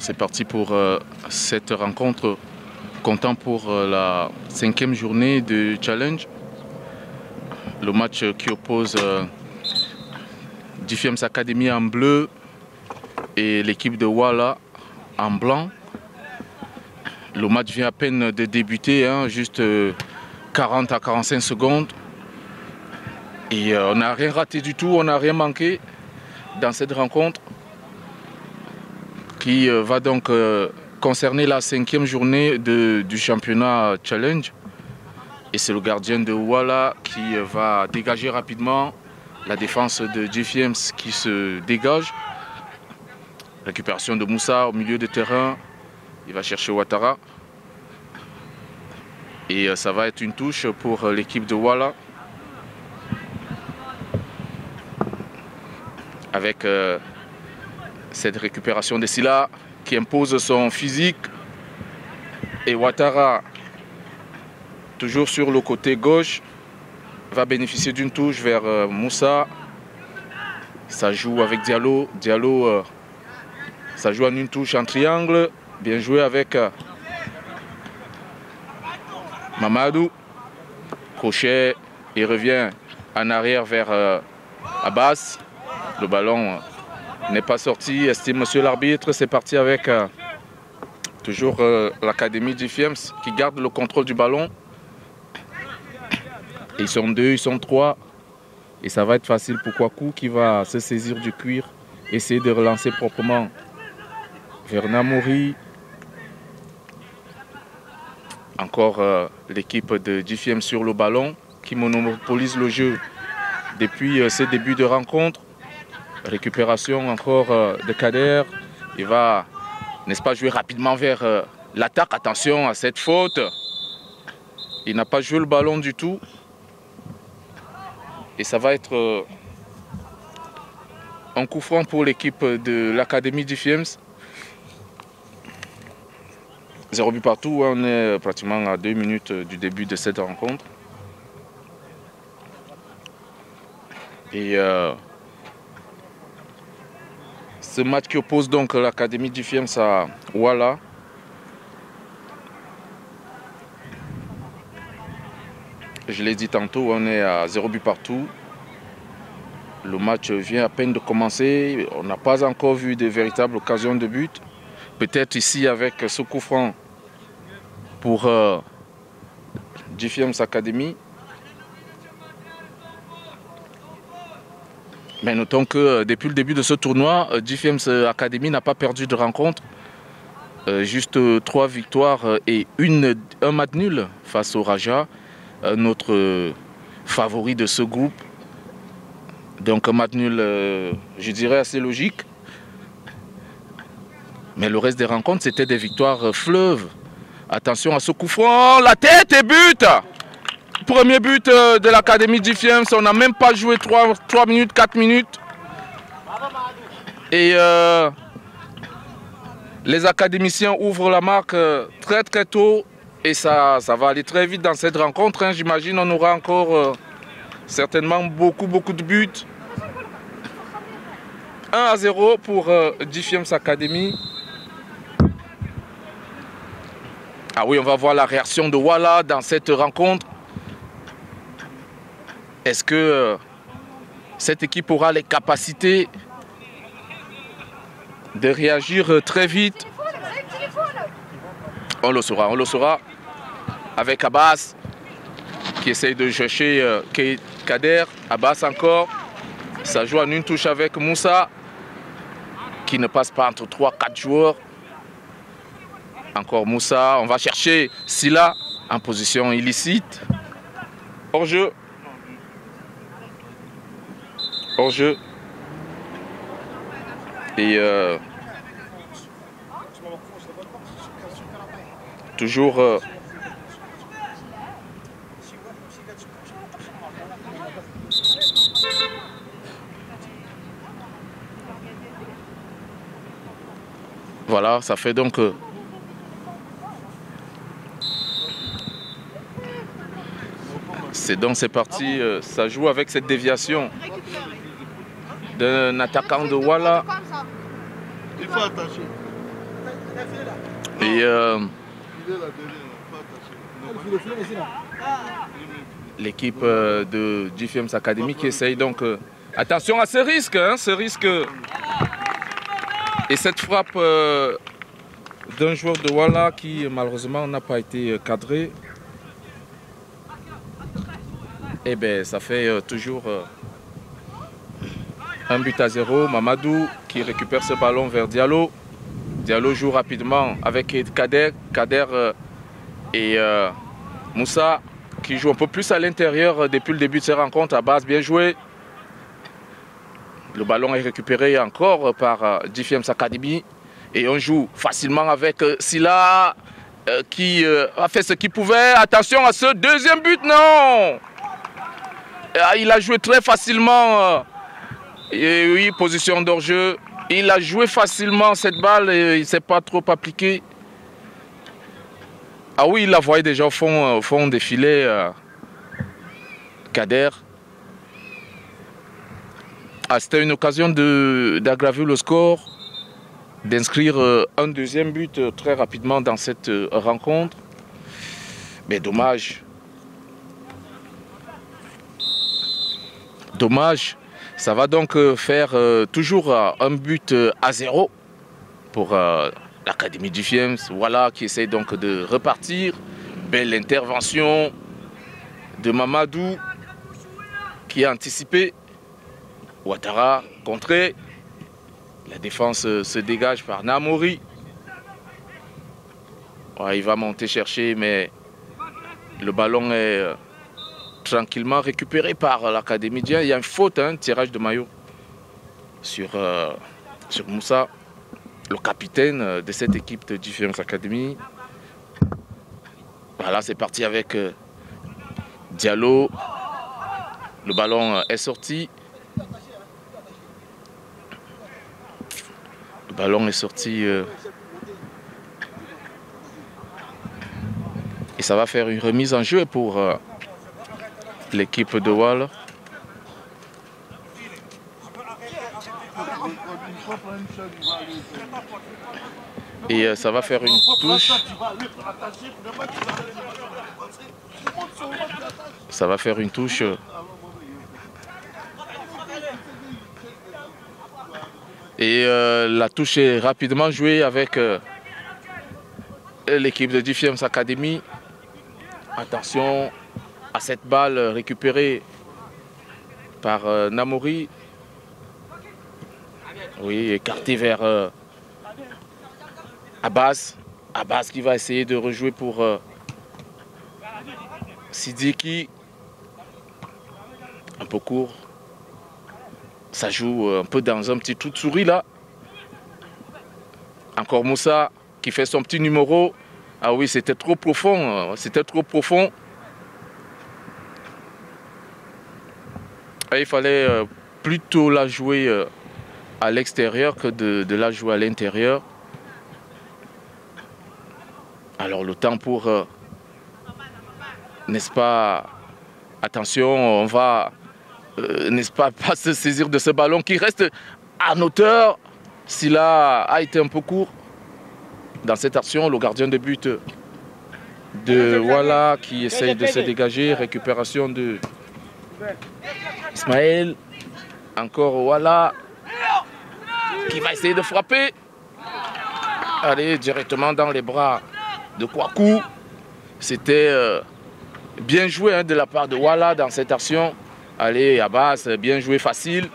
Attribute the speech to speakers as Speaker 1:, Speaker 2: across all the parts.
Speaker 1: C'est parti pour cette rencontre, comptant pour la 5e journée de challenge. Le match qui oppose Difiems Academy en bleu et l'équipe de Wala en blanc. Le match vient à peine de débuter, hein, juste 40 à 45 secondes. Et on n'a rien raté du tout, on n'a rien manqué dans cette rencontre qui va donc concerner la 5e journée du championnat challenge. Et c'est le gardien de Wala qui va dégager rapidement. La défense de Difiems qui se dégage. Récupération de Moussa au milieu de terrain. Il va chercher Ouattara. Et ça va être une touche pour l'équipe de Wala. Avec cette récupération de Silla qui impose son physique. Et Ouattara, toujours sur le côté gauche, va bénéficier d'une touche vers Moussa. Ça joue avec Diallo. Diallo, ça joue en une touche en triangle. Bien joué avec Mamadou. Crochet, il revient en arrière vers Abbas. Le ballon n'est pas sorti, estime monsieur l'arbitre. C'est parti avec toujours l'académie Difiems qui garde le contrôle du ballon. Ils sont 2, ils sont 3. Et ça va être facile pour Kwaku qui va se saisir du cuir. Essayer de relancer proprement vers Namori. Encore l'équipe de Difiems sur le ballon qui monopolise le jeu depuis ses débuts de rencontre. Récupération encore de Kader. Il va, n'est-ce pas, jouer rapidement vers l'attaque. Attention à cette faute. Il n'a pas joué le ballon du tout. Et ça va être un coup franc pour l'équipe de l'académie Difiems. 0 but partout. On est pratiquement à 2 minutes du début de cette rencontre. Et ce match qui oppose donc l'académie Difiems à Wala. Je l'ai dit tantôt, on est à 0 but partout. Le match vient à peine de commencer. On n'a pas encore vu de véritables occasions de but. Peut-être ici avec ce coup franc pour Difiems Academy. Mais notons que depuis le début de ce tournoi, Difiems Academy n'a pas perdu de rencontre. Juste 3 victoires et un match nul face au Raja, notre favori de ce groupe. Donc un match nul, je dirais, assez logique. Mais le reste des rencontres, c'était des victoires fleuves. Attention à ce coup franc, la tête et but! Premier but de l'académie Difiems, on n'a même pas joué 3 minutes, 4 minutes. Et les académiciens ouvrent la marque très très tôt. Et ça va aller très vite dans cette rencontre, hein. J'imagine on aura encore certainement beaucoup de buts. 1-0 pour Difiems Academy. Ah oui, on va voir la réaction de Wala dans cette rencontre. Est-ce que cette équipe aura les capacités de réagir très vite? On le saura avec Abbas qui essaye de chercher Kader. Abbas encore. Ça joue en une touche avec Moussa qui ne passe pas entre 3-4 joueurs. Encore Moussa. On va chercher Silla en position illicite. Hors-jeu. Hors-jeu. Et toujours voilà, ça fait donc c'est parti, ça joue avec cette déviation d'un attaquant de Wala.
Speaker 2: Il faut attention.
Speaker 1: Et l'équipe de GFM's Academy qui essaye donc... attention à ce risque, hein, ce risque. Et cette frappe d'un joueur de Walla qui malheureusement n'a pas été cadré. Et bien ça fait toujours 1-0. Mamadou qui récupère ce ballon vers Diallo. Diallo joue rapidement avec Kader. Kader et Moussa qui joue un peu plus à l'intérieur depuis le début de ces rencontres. À base, bien joué. Le ballon est récupéré encore par GFM's Academy. Et on joue facilement avec Silla qui a fait ce qu'il pouvait. Attention à ce deuxième but, non! Il a joué très facilement. Et oui, position d'hors-jeu. Il a joué facilement cette balle et il ne s'est pas trop appliqué. Ah oui, il la voyait déjà au fond des filets. Kader. Ah, c'était une occasion d'aggraver le score, d'inscrire un deuxième but très rapidement dans cette rencontre. Mais dommage. Dommage. Ça va donc faire toujours un but à 0 pour l'Académie du Fiems. Voilà qui essaie donc de repartir. Belle intervention de Mamadou qui a anticipé. Ouattara contré. La défense se dégage par Namori. Ouais, il va monter chercher, mais le ballon est tranquillement récupéré par l'Académie. Il y a une faute, un tirage de maillot sur Moussa, le capitaine de cette équipe de GFM's Academy. Voilà, c'est parti avec Diallo. Le ballon est sorti. Le ballon est sorti. Et ça va faire une remise en jeu pour l'équipe de Wall. Et ça va faire une touche. Ça va faire une touche. Et la touche est rapidement jouée avec l'équipe de GFM's Academy. Attention à cette balle récupérée par Namori. Oui, écarté vers Abbas. Abbas qui va essayer de rejouer pour Sidiki. Un peu court. Ça joue un peu dans un petit trou de souris là. Encore Moussa qui fait son petit numéro. Ah oui, c'était trop profond. C'était trop profond. Et il fallait plutôt la jouer à l'extérieur que de la jouer à l'intérieur. Alors le temps pour, n'est-ce pas, attention, on va, n'est-ce pas se saisir de ce ballon qui reste en hauteur. Silla a été un peu court dans cette action. Le gardien de but de Walla qui essaye de se dégager. Récupération de Ismaël. Encore Walla qui va essayer de frapper. Allez, directement dans les bras de Kouakou. C'était bien joué hein, de la part de Walla dans cette action. Allez, Abbas, bien joué, facile.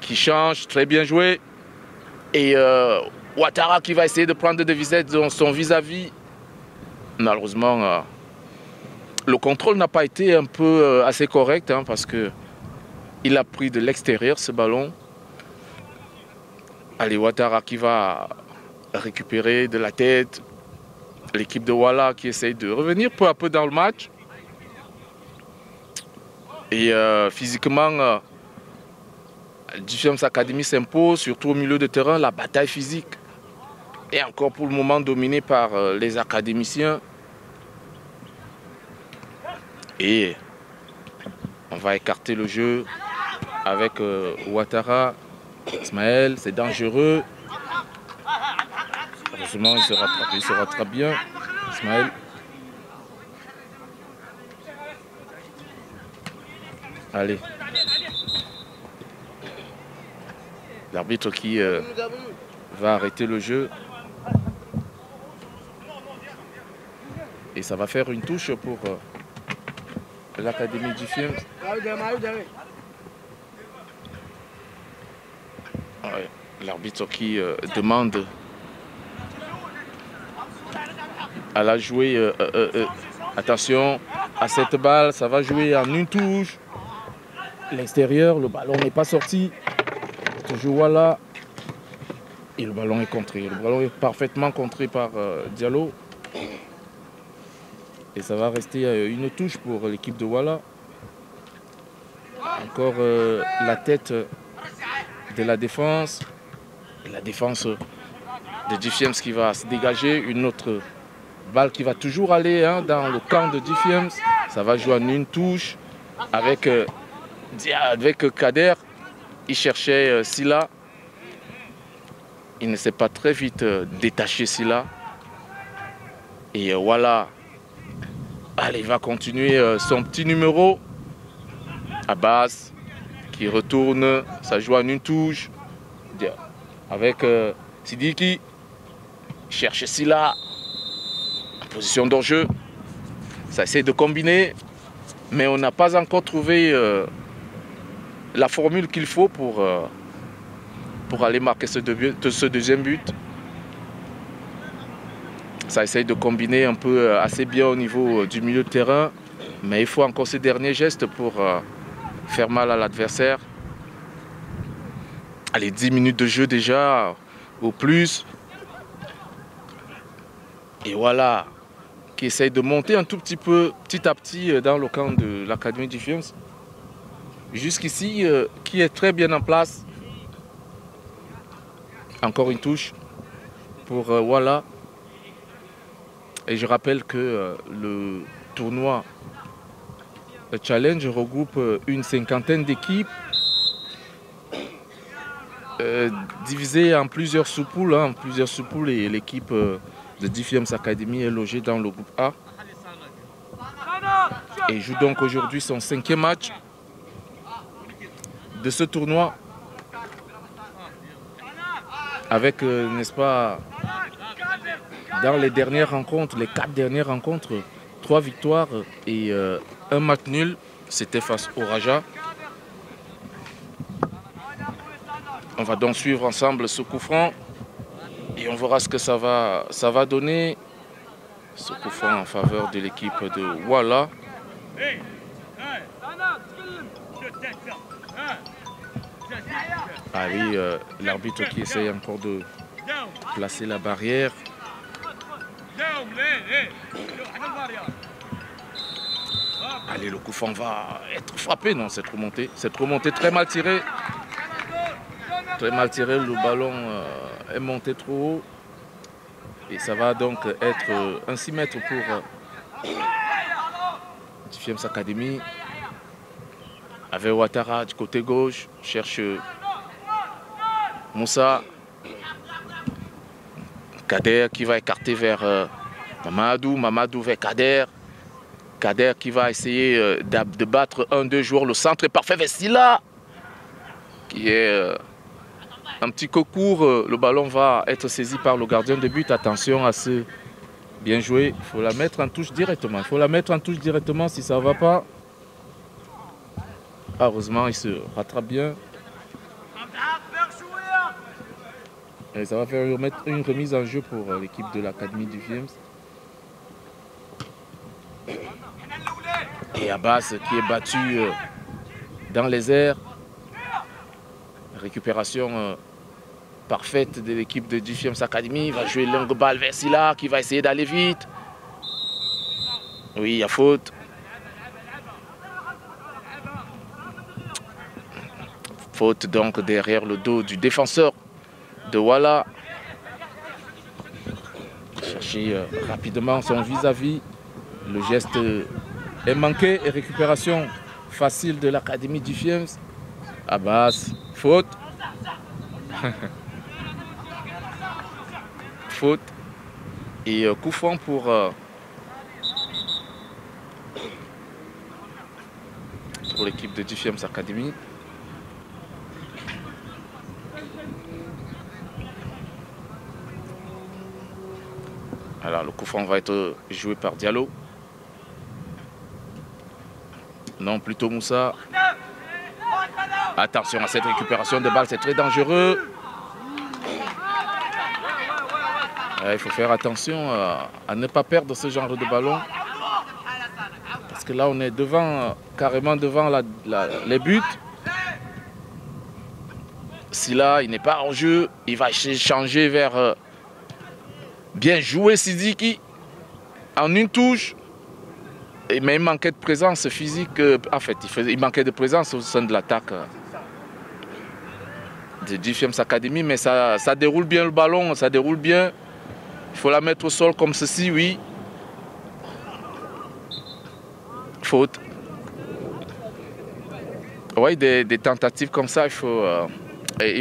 Speaker 1: Qui change, très bien joué. Et Ouattara qui va essayer de prendre de visite dans son vis-à-vis. Malheureusement, le contrôle n'a pas été un peu assez correct hein, parce que il a pris de l'extérieur ce ballon. Allez, Ouattara qui va récupérer de la tête. L'équipe de Walla qui essaye de revenir peu à peu dans le match. Et physiquement, GFM's Academy s'impose, surtout au milieu de terrain, la bataille physique est encore pour le moment dominée par les académiciens. Et on va écarter le jeu avec Ouattara. Ismaël, c'est dangereux. Heureusement, il se rattrape bien. Ismaël. Allez. L'arbitre qui va arrêter le jeu. Et ça va faire une touche pour l'Académie du film. Ouais, l'arbitre qui demande à la jouer. Attention à cette balle, ça va jouer en une touche. L'extérieur, le ballon n'est pas sorti. Toujours voilà. Et le ballon est contré. Le ballon est parfaitement contré par Diallo. Et ça va rester une touche pour l'équipe de Walla. Encore la tête de la défense. Et la défense de Defiance qui va se dégager. Une autre balle qui va toujours aller dans le camp de Defiance. Ça va jouer en une touche avec Kader. Il cherchait Silla. Il ne s'est pas très vite détaché Silla. Et voilà. Allez, il va continuer son petit numéro. Abbas qui retourne. Ça joue en une touche. Avec Sidiki. Il cherche Silla. En position d'enjeu. Ça essaie de combiner. Mais on n'a pas encore trouvé la formule qu'il faut pour aller marquer ce deuxième but. Ça essaye de combiner un peu assez bien au niveau du milieu de terrain. Mais il faut encore ces derniers gestes pour faire mal à l'adversaire. Allez, 10 minutes de jeu déjà, au plus. Et voilà, qui essaye de monter un tout petit peu, petit à petit, dans le camp de l'Académie Defiance. Jusqu'ici, qui est très bien en place. Encore une touche pour Walla. Et je rappelle que le tournoi Challenge regroupe une cinquantaine d'équipes divisées en plusieurs sous-poules. Et l'équipe de Defiance Academy est logée dans le groupe A. Et joue donc aujourd'hui son 5e match de ce tournoi. Avec, n'est-ce pas, dans les dernières rencontres, les 4 dernières rencontres, 3 victoires et un match nul. C'était face au Raja. On va donc suivre ensemble ce coup franc. Et on verra ce que ça va donner. Ce coup franc en faveur de l'équipe de Walla. Ah oui, l'arbitre qui essaye encore de placer la barrière. Allez, le coup franc va être frappé. Non, cette remontée très mal tirée. Très mal tiré, le ballon est monté trop haut. Et ça va donc être un 6 mètres pour Defiance Academy. Avec Ouattara du côté gauche, cherche Moussa. Kader qui va écarter vers Mamadou. Mamadou vers Kader. Kader qui va essayer de battre un, deux joueurs. Le centre est parfait vers Silla. Qui est un petit concours. Le ballon va être saisi par le gardien de but. Attention à ce bien joué. Il faut la mettre en touche directement. Il faut la mettre en touche directement si ça ne va pas. Heureusement, il se rattrape bien. Et ça va faire une remise en jeu pour l'équipe de l'Académie Defiance. Et Abbas qui est battu dans les airs. Récupération parfaite de l'équipe de Defiance Academy. Il va jouer longue balle vers Silla qui va essayer d'aller vite. Oui, il y a faute. Faute donc derrière le dos du défenseur de Walla. Chercher rapidement son vis-à-vis. Le geste est manqué et récupération facile de l'Académie Defiance. Abbas, faute. Faute. Et coup franc pour l'équipe de Dufiems Academy. Alors le coup franc va être joué par Diallo. Non, plutôt Moussa. Attention à cette récupération de balle, c'est très dangereux. Il faut faire attention à ne pas perdre ce genre de ballon. Parce que là, on est devant, carrément devant les buts. Si là, il n'est pas en jeu, il va changer vers bien joué Sidiki en une touche. Mais il manquait de présence physique. En fait, il manquait de présence au sein de l'attaque de Dufiems Academy. Mais ça déroule bien le ballon, ça déroule bien. Il faut la mettre au sol comme ceci, oui. Faute. Oui, des tentatives comme ça, il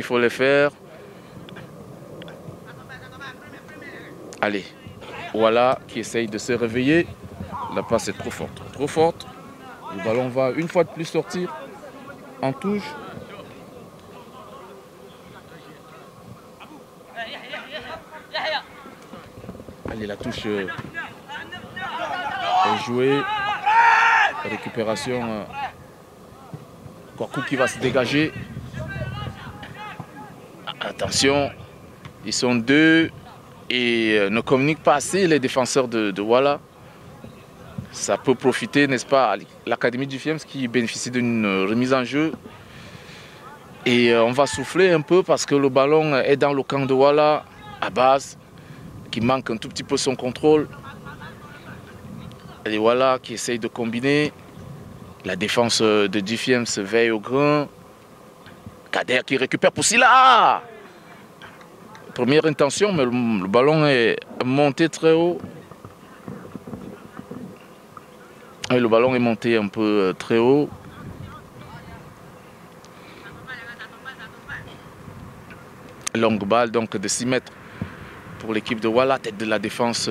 Speaker 1: faut les faire. Allez, voilà qui essaye de se réveiller. La passe est trop forte, trop forte. Le ballon va une fois de plus sortir en touche. Allez, la touche est jouée. Récupération. Kouakou qui va se dégager. Attention, ils sont deux et ne communiquent pas assez les défenseurs de Wala. Ça peut profiter, n'est-ce pas, à l'Académie Dufiems qui bénéficie d'une remise en jeu. Et on va souffler un peu parce que le ballon est dans le camp de Wala, à base, qui manque un tout petit peu son contrôle. Et Wala qui essaye de combiner. La défense de Dufiems veille au grain. Kader qui récupère pour Silla. Première intention, mais le ballon est monté très haut. Et le ballon est monté un peu très haut. Longue balle donc de 6 mètres pour l'équipe de Wala. Tête de la défense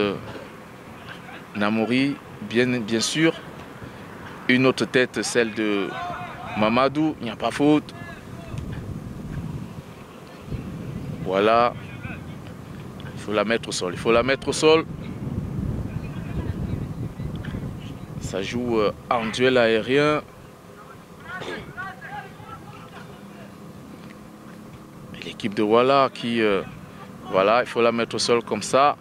Speaker 1: Namouri, bien sûr. Une autre tête, celle de Mamadou. Il n'y a pas faute. Voilà. Il faut la mettre au sol. Il faut la mettre au sol. Ça joue en duel aérien. L'équipe de Wala qui... voilà, il faut la mettre au sol comme ça.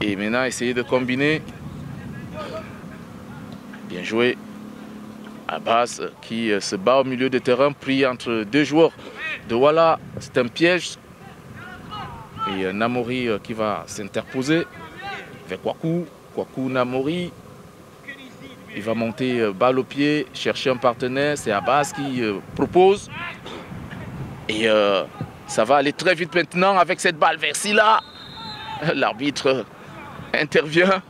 Speaker 1: Et maintenant, essayer de combiner. Bien joué. Abbas qui se bat au milieu de terrain, pris entre deux joueurs de Wala. C'est un piège. Et Namouri qui va s'interposer avec Kouakou. Kouakou, Namouri. Il va monter balle au pied, chercher un partenaire. C'est Abbas qui propose. Et ça va aller très vite maintenant avec cette balle vers Silla. L'arbitre intervient.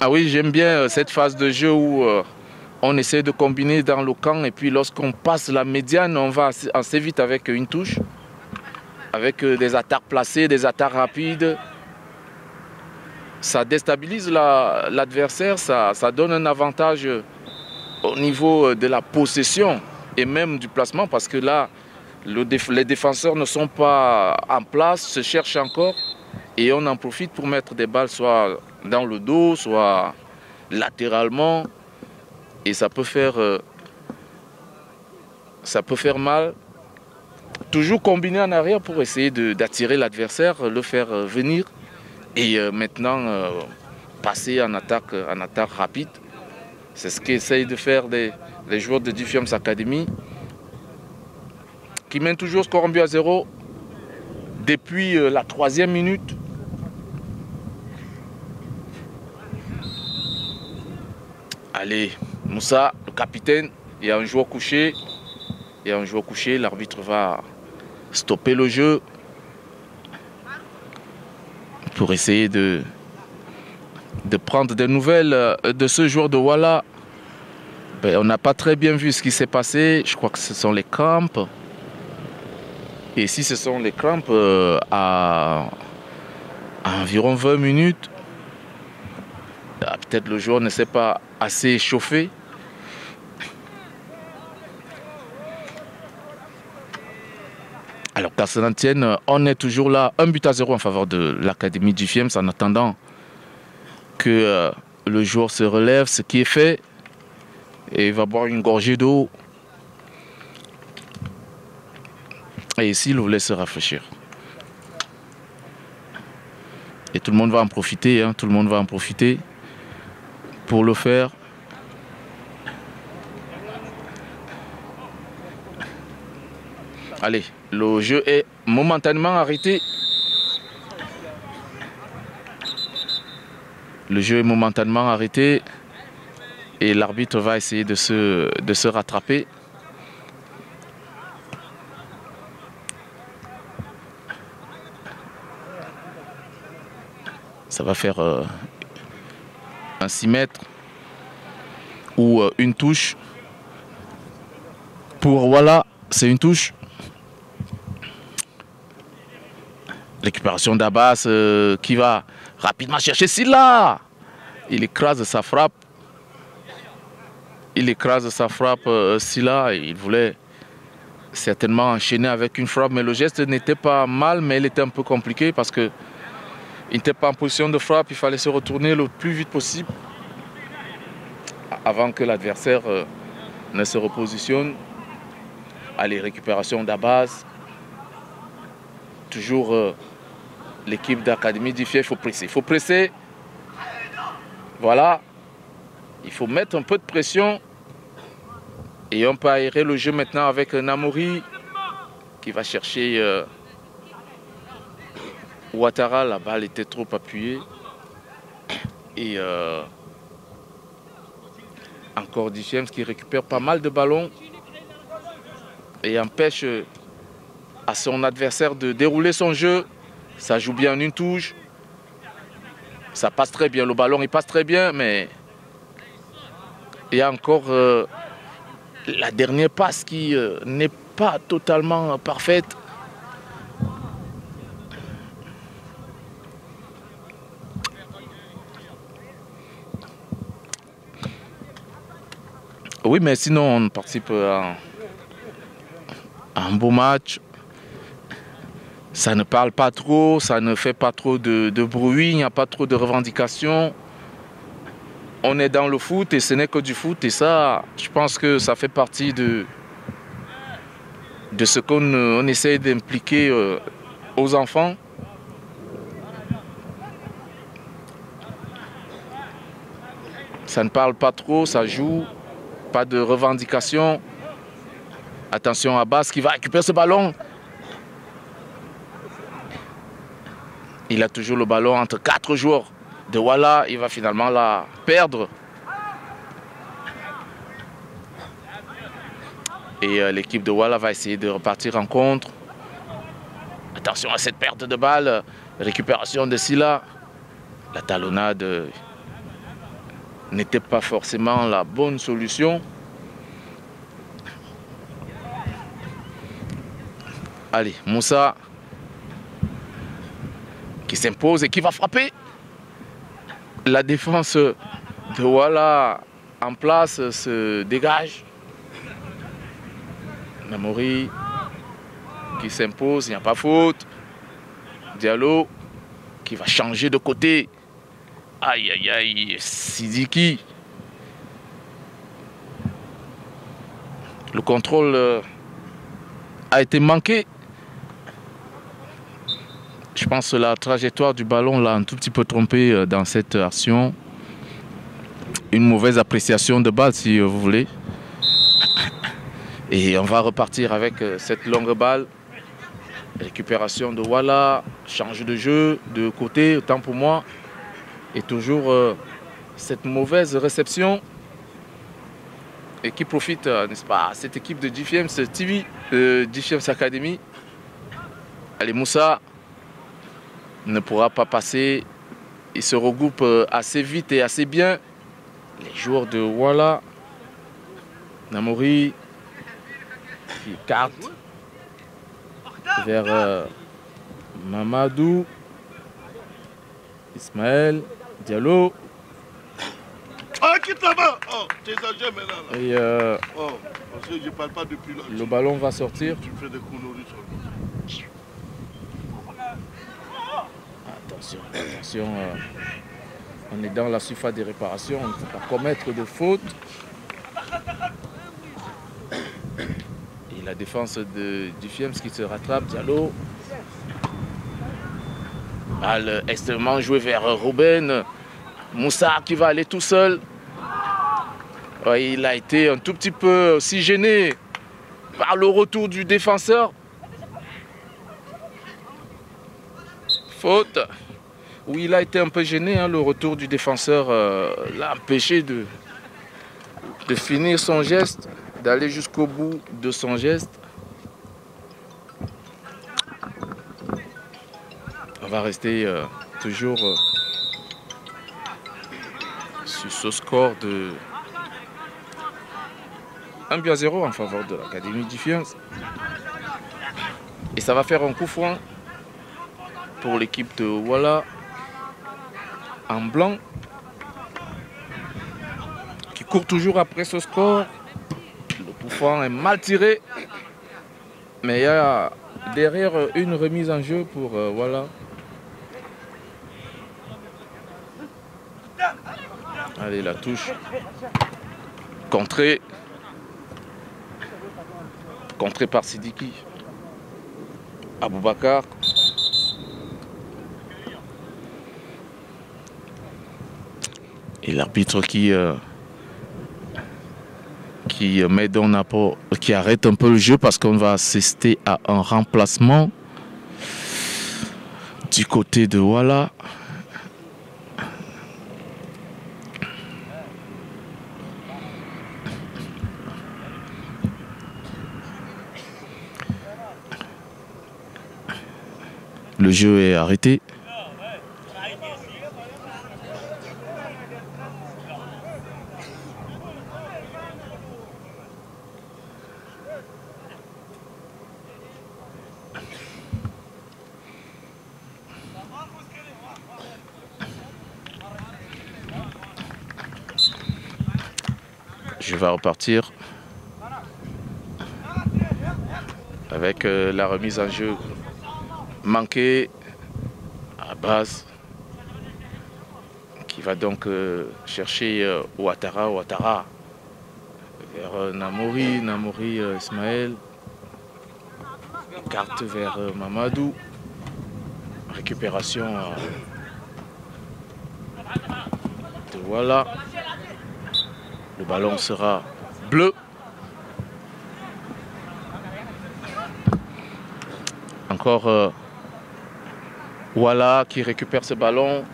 Speaker 1: Ah oui, j'aime bien cette phase de jeu où on essaie de combiner dans le camp et puis lorsqu'on passe la médiane, on va assez vite avec une touche, avec des attaques placées, des attaques rapides. Ça déstabilise l'adversaire, ça donne un avantage au niveau de la possession et même du placement parce que là, les défenseurs ne sont pas en place, se cherchent encore et on en profite pour mettre des balles soit dans le dos, soit latéralement et ça peut faire mal. Toujours combiner en arrière pour essayer d'attirer l'adversaire, le faire venir et maintenant passer en attaque rapide. C'est ce qu'essayent de faire les joueurs de Dufiems Academy qui mènent toujours score en but à 0 depuis la 3e minute. Allez, Moussa, le capitaine, il y a un joueur couché. Il y a un joueur couché, l'arbitre va stopper le jeu pour essayer de prendre des nouvelles de ce joueur de Wala. Ben, on n'a pas très bien vu ce qui s'est passé. Je crois que ce sont les crampes. Et si ce sont les crampes à environ 20 minutes, peut-être le joueur ne s'est pas assez chauffé. Alors qu'à cela ne tienne, on est toujours là, 1-0 en faveur de l'Académie du FIEMS en attendant que le joueur se relève, ce qui est fait. Et il va boire une gorgée d'eau. Et ici, il voulait se rafraîchir. Et tout le monde va en profiter, hein, tout le monde va en profiter pour le faire. Allez, le jeu est momentanément arrêté. Le jeu est momentanément arrêté. Et l'arbitre va essayer de se rattraper. Ça va faire un 6 mètres ou une touche. Pour voilà, c'est une touche. Récupération d'Abbas qui va rapidement chercher Silla. Il écrase sa frappe. Il écrase sa frappe Silla. Il voulait certainement enchaîner avec une frappe, mais le geste n'était pas mal, mais il était un peu compliqué parce que il n'était pas en position de frappe. Il fallait se retourner le plus vite possible avant que l'adversaire ne se repositionne. Allez, récupération d'Abbas. Toujours l'équipe d'Académie du FIEMS, il faut presser. Il faut presser. Voilà. Il faut mettre un peu de pression. Et on peut aérer le jeu maintenant avec Namori qui va chercher Ouattara. La balle était trop appuyée. Et encore du FIEMS qui récupère pas mal de ballons et empêche à son adversaire de dérouler son jeu. Ça joue bien en une touche. Ça passe très bien. Le ballon, il passe très bien, mais il y a encore la dernière passe qui n'est pas totalement parfaite. Oui, mais sinon, on participe à un beau match. Ça ne parle pas trop, ça ne fait pas trop de bruit, il n'y a pas trop de revendications. On est dans le foot et ce n'est que du foot. Et ça, je pense que ça fait partie de ce qu'on essaie d'impliquer aux enfants. Ça ne parle pas trop, ça joue, pas de revendications. Attention à Abbas qui va récupérer ce ballon. Il a toujours le ballon entre 4 joueurs de Wala. Il va finalement la perdre. Et l'équipe de Wala va essayer de repartir en contre. Attention à cette perte de balle. Récupération de Silla. La talonnade n'était pas forcément la bonne solution. Allez, Moussa qui s'impose et qui va frapper. La défense de Wala en place se dégage. Namori qui s'impose, il n'y a pas faute. Diallo qui va changer de côté. Aïe aïe aïe, Sidiki. Le contrôle a été manqué. Je pense que la trajectoire du ballon l'a un tout petit peu trompé dans cette action. Une mauvaise appréciation de balle si vous voulez. Et on va repartir avec cette longue balle. Récupération de Wala. Change de jeu de côté, autant pour moi. Et toujours cette mauvaise réception. Et qui profite, n'est-ce pas, cette équipe de GFIEMS TV, GFIEMS Academy. Allez, Moussa ne pourra pas passer. Il se regroupe assez vite et assez bien. Les joueurs de Wala. Namori qui écarte. vers Mamadou, Ismaël, Diallo.
Speaker 2: Ah, quitte là-bas. Oh, tu exagères maintenant. Là.
Speaker 1: Et
Speaker 2: parce que je parle pas depuis là.
Speaker 1: Le ballon va sortir.
Speaker 2: Tu fais des conneries sur le
Speaker 1: Attention, attention. On est dans la surface de réparation. On ne faut pas commettre de faute. Et la défense du Fiems qui se rattrape. Diallo. Balle extrêmement jouée vers Ruben. Moussa qui va aller tout seul. Ouais, il a été un tout petit peu aussi gêné par le retour du défenseur. Faute. Oui, il a été un peu gêné, hein, le retour du défenseur l'a empêché de finir son geste, d'aller jusqu'au bout de son geste. On va rester toujours sur ce score de 1-0 en faveur de l'Académie du Fiems. Et ça va faire un coup franc pour l'équipe de Wala en blanc qui court toujours après ce score. Le coup franc est mal tiré, mais il y a derrière une remise en jeu pour Wala. Allez, la touche. Contré par Sidiki. Aboubakar. Et l'arbitre qui arrête un peu le jeu parce qu'on va assister à un remplacement du côté de Wala. Le jeu est arrêté. Je vais repartir avec la remise en jeu manquée à base qui va donc chercher Ouattara vers Namori Ismaël, carte vers Mamadou, récupération de Wala. Le ballon sera bleu. Encore Wala qui récupère ce ballon.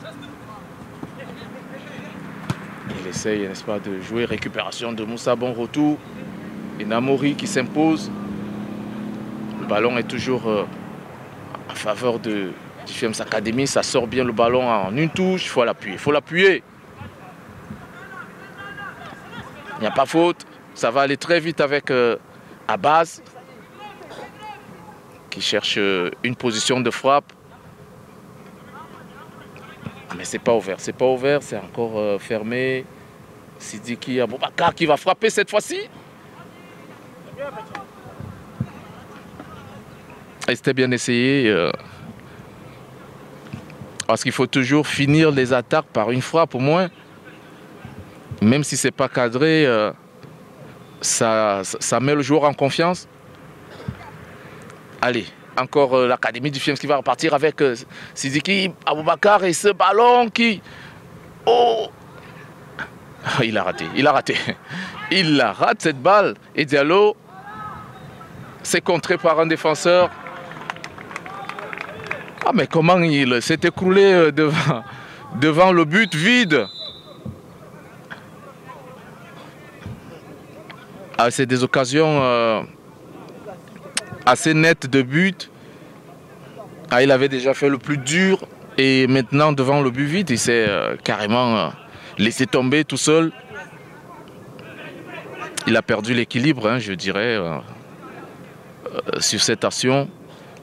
Speaker 1: Il essaye, n'est-ce pas, de jouer. Récupération de Moussa, bon retour. Et Namori qui s'impose. Le ballon est toujours en faveur du Fiems Academy. Ça sort bien le ballon en une touche. Il faut l'appuyer. Il n'y a pas faute. Ça va aller très vite avec Abbas qui cherche une position de frappe. Mais c'est pas ouvert. C'est encore fermé. Sidiki Aboubakar qui va frapper cette fois-ci. Et c'était bien essayé. Parce qu'il faut toujours finir les attaques par une frappe au moins. Même si ce n'est pas cadré, ça met le joueur en confiance. Allez, encore l'Académie du Fiems qui va repartir avec Sidiki Aboubakar et ce ballon qui... Oh! Il a raté. Il la rate cette balle. Et Diallo, c'est contré par un défenseur. Ah mais comment il s'est écroulé devant le but vide. Ah, c'est des occasions assez nettes de but. Ah, il avait déjà fait le plus dur et maintenant devant le but vide, il s'est carrément laissé tomber tout seul. Il a perdu l'équilibre, hein, je dirais, sur cette action.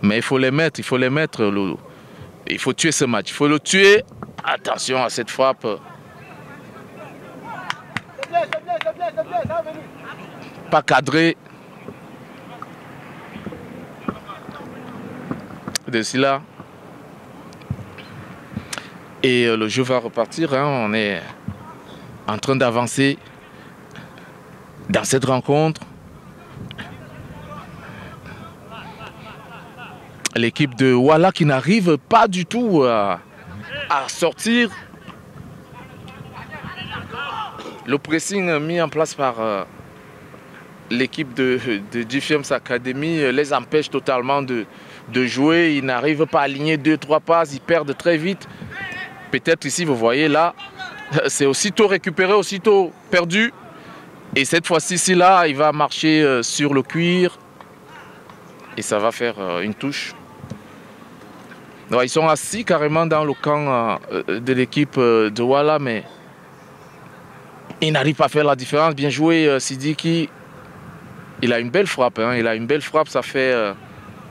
Speaker 1: Mais il faut les mettre, il faut les mettre. Il faut tuer ce match, il faut le tuer. Attention à cette frappe. Pas cadré. De là. Et le jeu va repartir. Hein. On est en train d'avancer dans cette rencontre. L'équipe de Douala qui n'arrive pas du tout à sortir. Le pressing mis en place par l'équipe de Defiance Academy les empêche totalement de jouer. Ils n'arrivent pas à aligner 2-3 passes, ils perdent très vite. Peut-être ici, vous voyez là, c'est aussitôt récupéré, aussitôt perdu. Et cette fois-ci, là, il va marcher sur le cuir. Et ça va faire une touche. Alors, ils sont assis carrément dans le camp de l'équipe de Douala, mais ils n'arrivent pas à faire la différence. Bien joué, Sidiki. Il a une belle frappe. Hein. Il a une belle frappe. Ça fait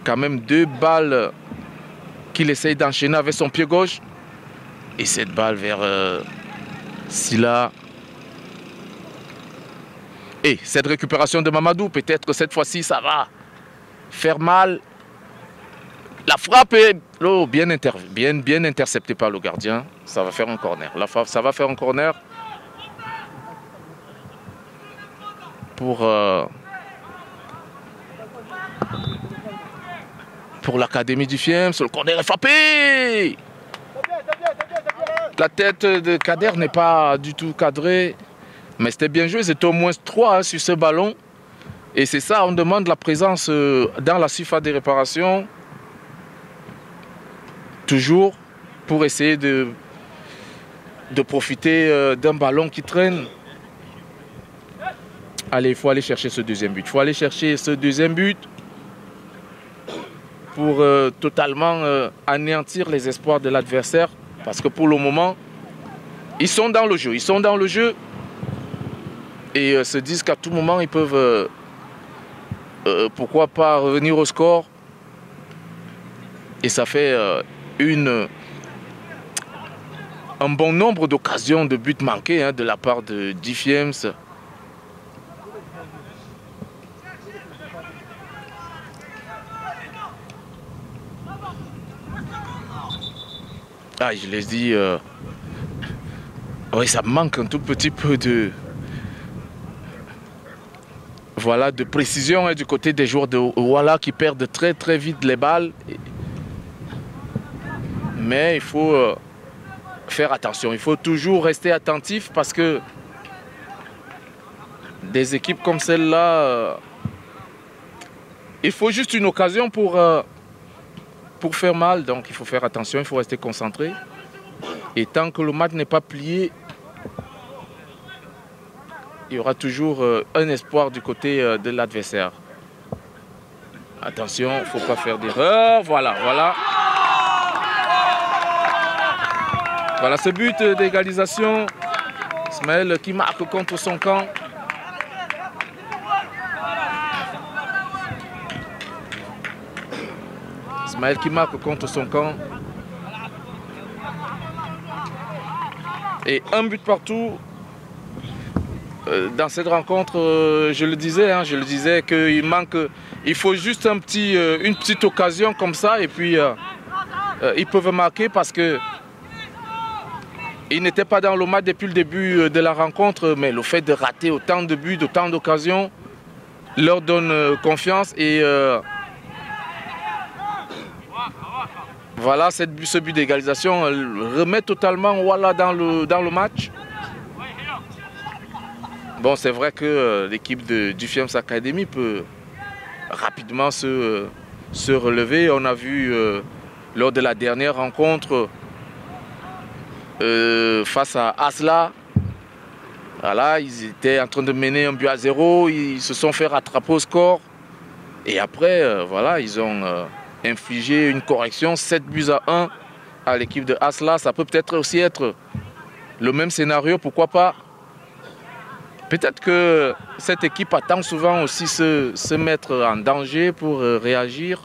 Speaker 1: quand même 2 balles qu'il essaye d'enchaîner avec son pied gauche. Et cette balle vers Silla. Et cette récupération de Mamadou, peut-être que cette fois-ci, ça va faire mal. La frappe est bien interceptée par le gardien. Ça va faire un corner. Ça va faire un corner pour l'Académie du Fiems. Le corner est frappé. La tête de Kader n'est pas du tout cadrée. Mais c'était bien joué. C'était au moins 3 hein, sur ce ballon. Et c'est ça, on demande la présence dans la surface des réparations. Toujours pour essayer de profiter d'un ballon qui traîne. Allez, il faut aller chercher ce deuxième but. Il faut aller chercher ce deuxième but pour totalement anéantir les espoirs de l'adversaire. Parce que pour le moment, ils sont dans le jeu. Ils sont dans le jeu et se disent qu'à tout moment, ils peuvent, pourquoi pas, revenir au score. Et ça fait un bon nombre d'occasions de buts manqués hein, de la part de Defiance. Ah, je l'ai dit, oui, ça manque un tout petit peu de, voilà, de précision hein, du côté des joueurs de Douala qui perdent très très vite les balles. Mais il faut faire attention, il faut toujours rester attentif parce que des équipes comme celle-là, il faut juste une occasion pour faire mal. Donc il faut faire attention, il faut rester concentré. Et tant que le match n'est pas plié, il y aura toujours un espoir du côté de l'adversaire. Attention, il ne faut pas faire d'erreur. Voilà, voilà. Voilà ce but d'égalisation. Ismaël qui marque contre son camp. Ismaël qui marque contre son camp. Et un but partout. Dans cette rencontre, je le disais qu'il manque, il faut juste une petite occasion comme ça et puis ils peuvent marquer parce que ils n'étaient pas dans le match depuis le début de la rencontre, mais le fait de rater autant de buts, autant d'occasions leur donne confiance et voilà, ce but d'égalisation remet totalement Douala dans le match. Bon, c'est vrai que l'équipe de Defiance Academy peut rapidement se relever. On a vu lors de la dernière rencontre face à Asla, voilà, ils étaient en train de mener 1-0, ils se sont fait rattraper au score. Et après, voilà, ils ont infligé une correction, 7-1 à l'équipe de Asla. Ça peut peut-être aussi être le même scénario, pourquoi pas. Peut-être que cette équipe attend souvent aussi se mettre en danger pour réagir.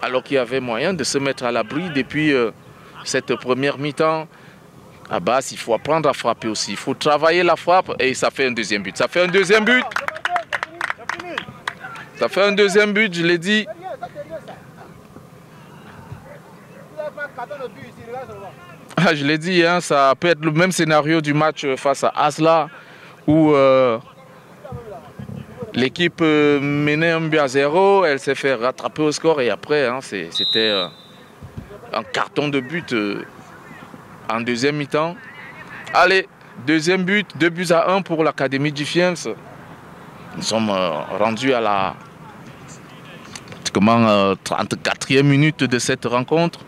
Speaker 1: alors qu'il y avait moyen de se mettre à l'abri depuis cette première mi-temps. Abbas, il faut apprendre à frapper aussi. Il faut travailler la frappe et ça fait un deuxième but. Ça fait un deuxième but. Ça fait un deuxième but, je l'ai dit. Ah, je l'ai dit, hein, ça peut être le même scénario du match face à Asla où l'équipe menait 1-0, elle s'est fait rattraper au score et après, hein, c'était un carton de but en deuxième mi-temps. Allez, deuxième but, 2-1 pour l'Académie Defiance. Nous sommes rendus à la 34e minute de cette rencontre.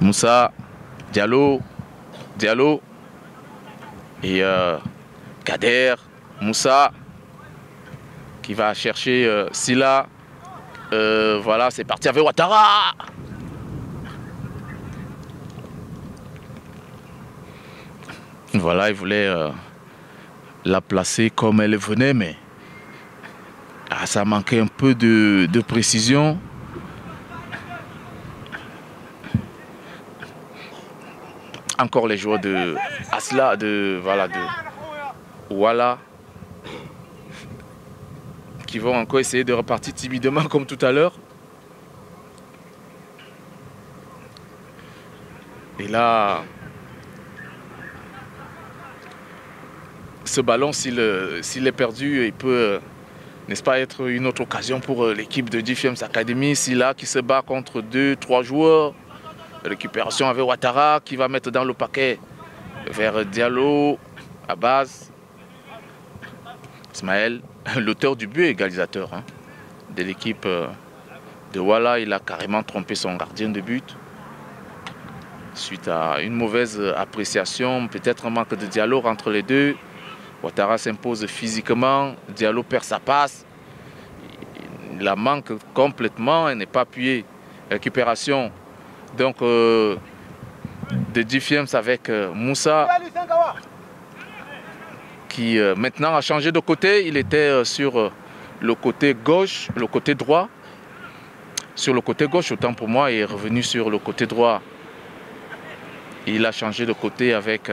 Speaker 1: Moussa, Diallo et Kader, Moussa qui va chercher Silla. Voilà, c'est parti avec Ouattara. Voilà, il voulait la placer comme elle venait, mais ça manquait un peu de précision. Encore les joueurs de Asla, de Ouala, qui vont encore essayer de repartir timidement comme tout à l'heure. Et là, ce ballon, s'il est perdu, il peut, n'est-ce pas, être une autre occasion pour l'équipe de Defiance Academy. Silla qui se bat contre 2-3 joueurs. Récupération avec Ouattara qui va mettre dans le paquet vers Diallo, Abbas, Ismaël, l'auteur du but égalisateur hein, de l'équipe de Ouala. Il a carrément trompé son gardien de but suite à une mauvaise appréciation, peut-être un manque de dialogue entre les deux. Ouattara s'impose physiquement, Diallo perd sa passe, il la manque complètement, elle n'est pas appuyée. Récupération donc de Defiance avec Moussa qui maintenant a changé de côté. Il était sur le côté gauche, le côté droit. Sur le côté gauche, autant pour moi, il est revenu sur le côté droit. Il a changé de côté avec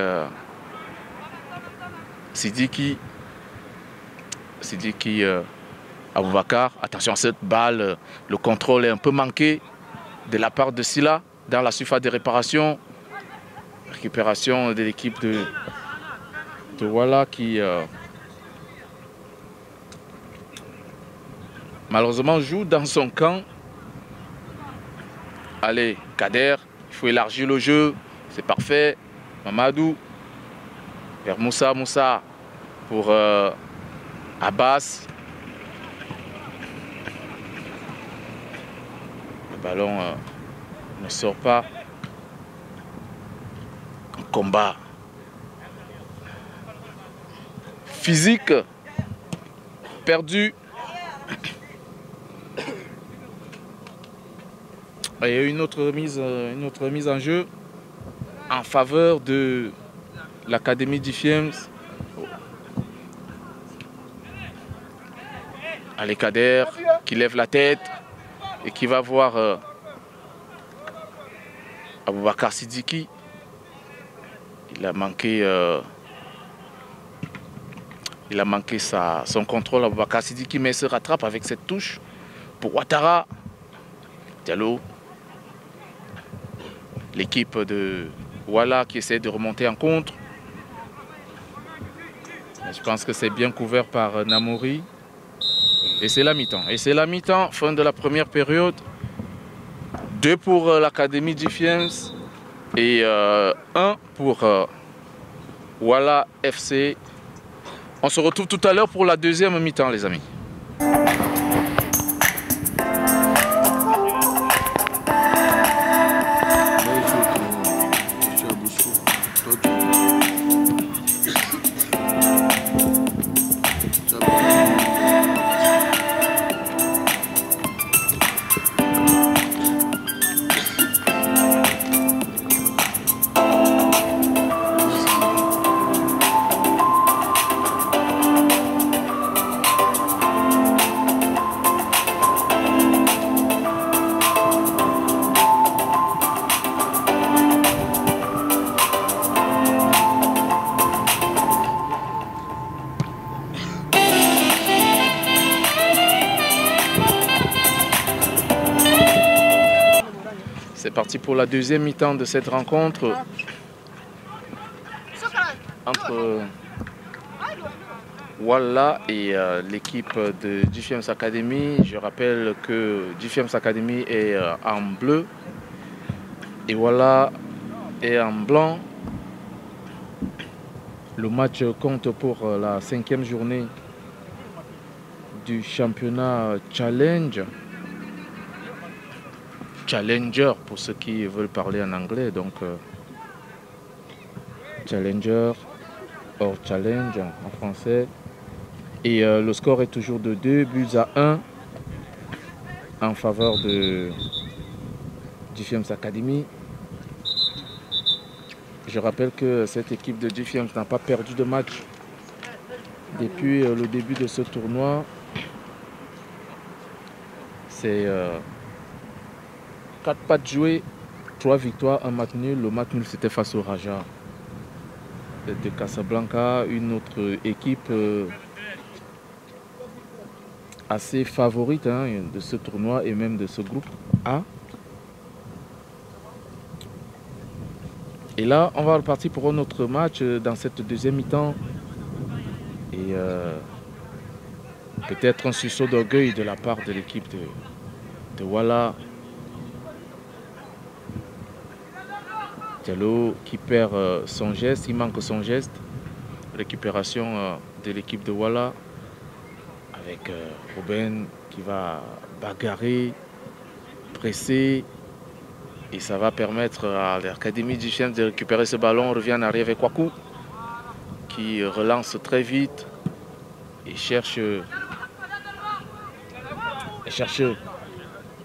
Speaker 1: Sidiki Aboubakar. Attention à cette balle, le contrôle est un peu manqué de la part de Silla dans la surface de réparation. Récupération de l'équipe de Ouala qui malheureusement joue dans son camp. Allez, Kader, il faut élargir le jeu, c'est parfait. Mamadou vers Moussa pour Abbas. Le ballon ne sort pas. Un combat physique perdu. Il y a eu une autre remise en jeu en faveur de l'Académie Defiance. Allez, Kader qui lève la tête et qui va voir Aboubakar Sidiki. Il a manqué son contrôle, Aboubakar Sidiki, mais il se rattrape avec cette touche pour Ouattara. Diallo. L'équipe de Ouala qui essaie de remonter en contre. Je pense que c'est bien couvert par Namori. Et c'est la mi-temps. Fin de la première période. 2 pour l'Académie Defiance et 1 pour Ouala FC. On se retrouve tout à l'heure pour la deuxième mi-temps, les amis. parti pour la deuxième mi-temps de cette rencontre entre Walla et l'équipe de GFM's Academy. Je rappelle que GFM's Academy est en bleu et Walla est en blanc. Le match compte pour la 5e journée du championnat Challenge. Challenger pour ceux qui veulent parler en anglais, donc Challenger or Challenge en français. Et le score est toujours de 2-1 en faveur de GFM's Academy. Je rappelle que cette équipe de GFM's n'a pas perdu de match depuis le début de ce tournoi. C'est 4 matchs joués, 3 victoires, 1 match nul. Le match nul c'était face au Raja de Casablanca, une autre équipe assez favorite de ce tournoi et même de ce groupe A. Et là, on va repartir pour un autre match dans cette deuxième mi-temps. Et peut-être un sursaut d'orgueil de la part de l'équipe de Walla. Diallo qui perd son geste, il manque son geste. Récupération de l'équipe de Walla avec Robin qui va bagarrer, presser. Et ça va permettre à l'Académie GFM's de récupérer ce ballon. On revient en arrière avec Kwaku qui relance très vite et cherche.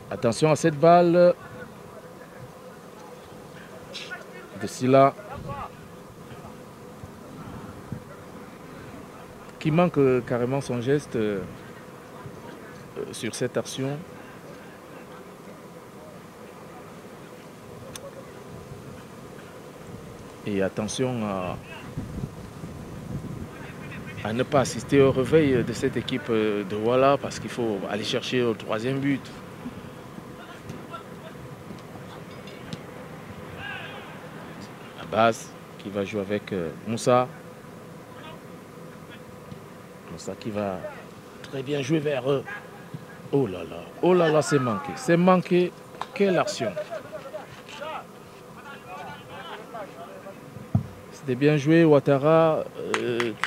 Speaker 1: Attention à cette balle de Silla qui manque carrément son geste sur cette action. Et attention à ne pas assister au réveil de cette équipe de Walla parce qu'il faut aller chercher au 3e but. Abbas qui va jouer avec Moussa. Moussa qui va très bien jouer vers eux. Oh là là, c'est manqué. C'est manqué. Quelle action! C'était bien joué, Ouattara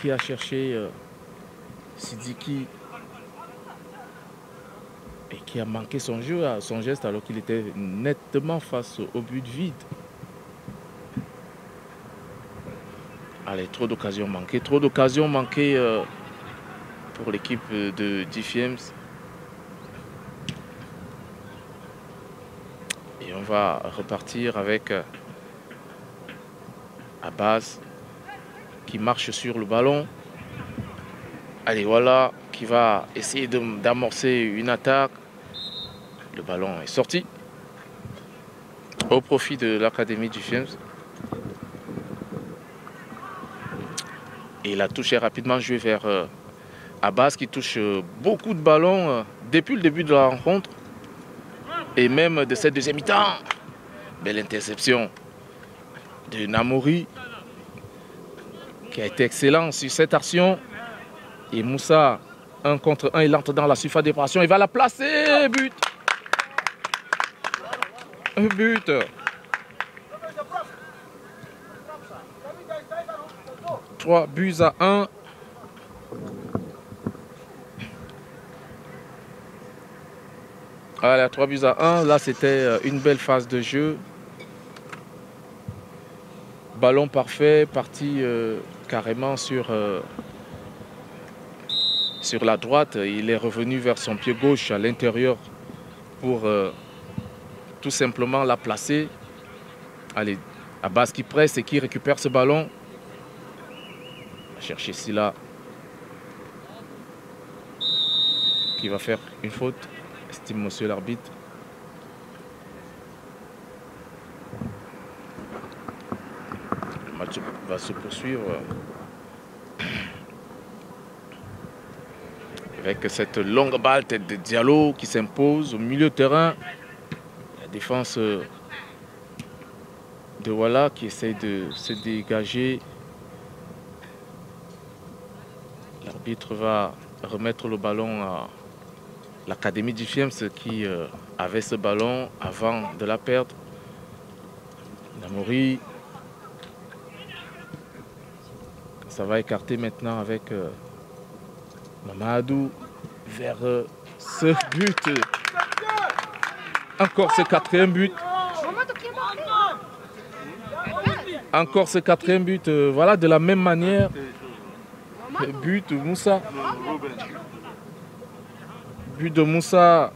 Speaker 1: qui a cherché Sidiki et qui a manqué son jeu, son geste alors qu'il était nettement face au but vide. Allez, trop d'occasions manquées pour l'équipe de GFM's. Et on va repartir avec Abbas qui marche sur le ballon. Allez, voilà, qui va essayer d'amorcer une attaque. Le ballon est sorti au profit de l'Académie GFM's. Et la touche est rapidement jouée vers Abbas qui touche beaucoup de ballons depuis le début de la rencontre et même de cette deuxième mi-temps. Belle interception de Namouri qui a été excellent sur cette action. Et Moussa, 1 contre 1, il entre dans la surface d'éparation. Il va la placer. But. Un but. Trois buts à 1. Allez, 3 buts à 1. Là, c'était une belle phase de jeu. Ballon parfait, parti carrément sur la droite. Il est revenu vers son pied gauche à l'intérieur pour tout simplement la placer. Allez, Abbas qui presse et qui récupère ce ballon. Chercher Silla qui va faire une faute, estime monsieur l'arbitre. Le match va se poursuivre avec cette longue balle tête de Diallo qui s'impose au milieu de terrain. La défense de Walla qui essaye de se dégager. L'arbitre va remettre le ballon à l'Académie du Fiems qui avait ce ballon avant de la perdre. Namori. Ça va écarter maintenant avec Mamadou vers ce but. Encore ce quatrième but. Encore ce quatrième but. Voilà, de la même manière. Le but de Moussa. But de Moussa.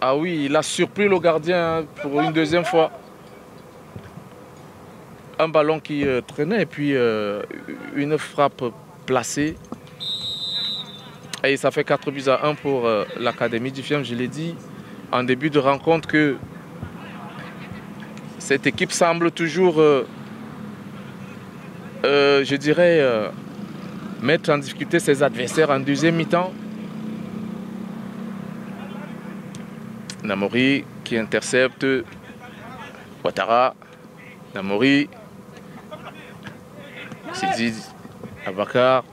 Speaker 1: Ah oui, il a surpris le gardien pour une deuxième fois. Un ballon qui traînait et puis une frappe placée. Et ça fait 4-1 pour l'Académie du Fiems. Je l'ai dit en début de rencontre que cette équipe semble toujours, je dirais, mettre en difficulté ses adversaires en deuxième mi-temps. Namori qui intercepte Ouattara. Namori. Sidi Abakar.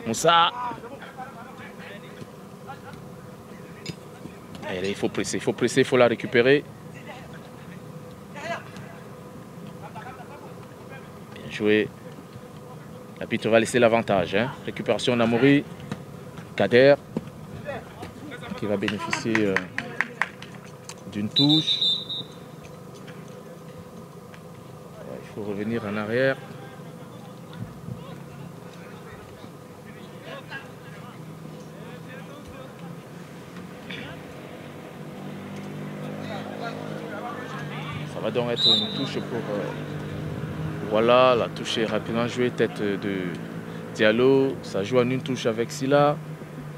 Speaker 1: Moussa. Allez, il faut presser, il faut la récupérer. Bien joué. L'arbitre va laisser l'avantage. Hein. Récupération Namori. Kader qui va bénéficier d'une touche. Il faut revenir en arrière. Ça va donc être une touche pour... voilà, la touche est rapidement jouée, tête de Diallo. Ça joue en une touche avec Silla.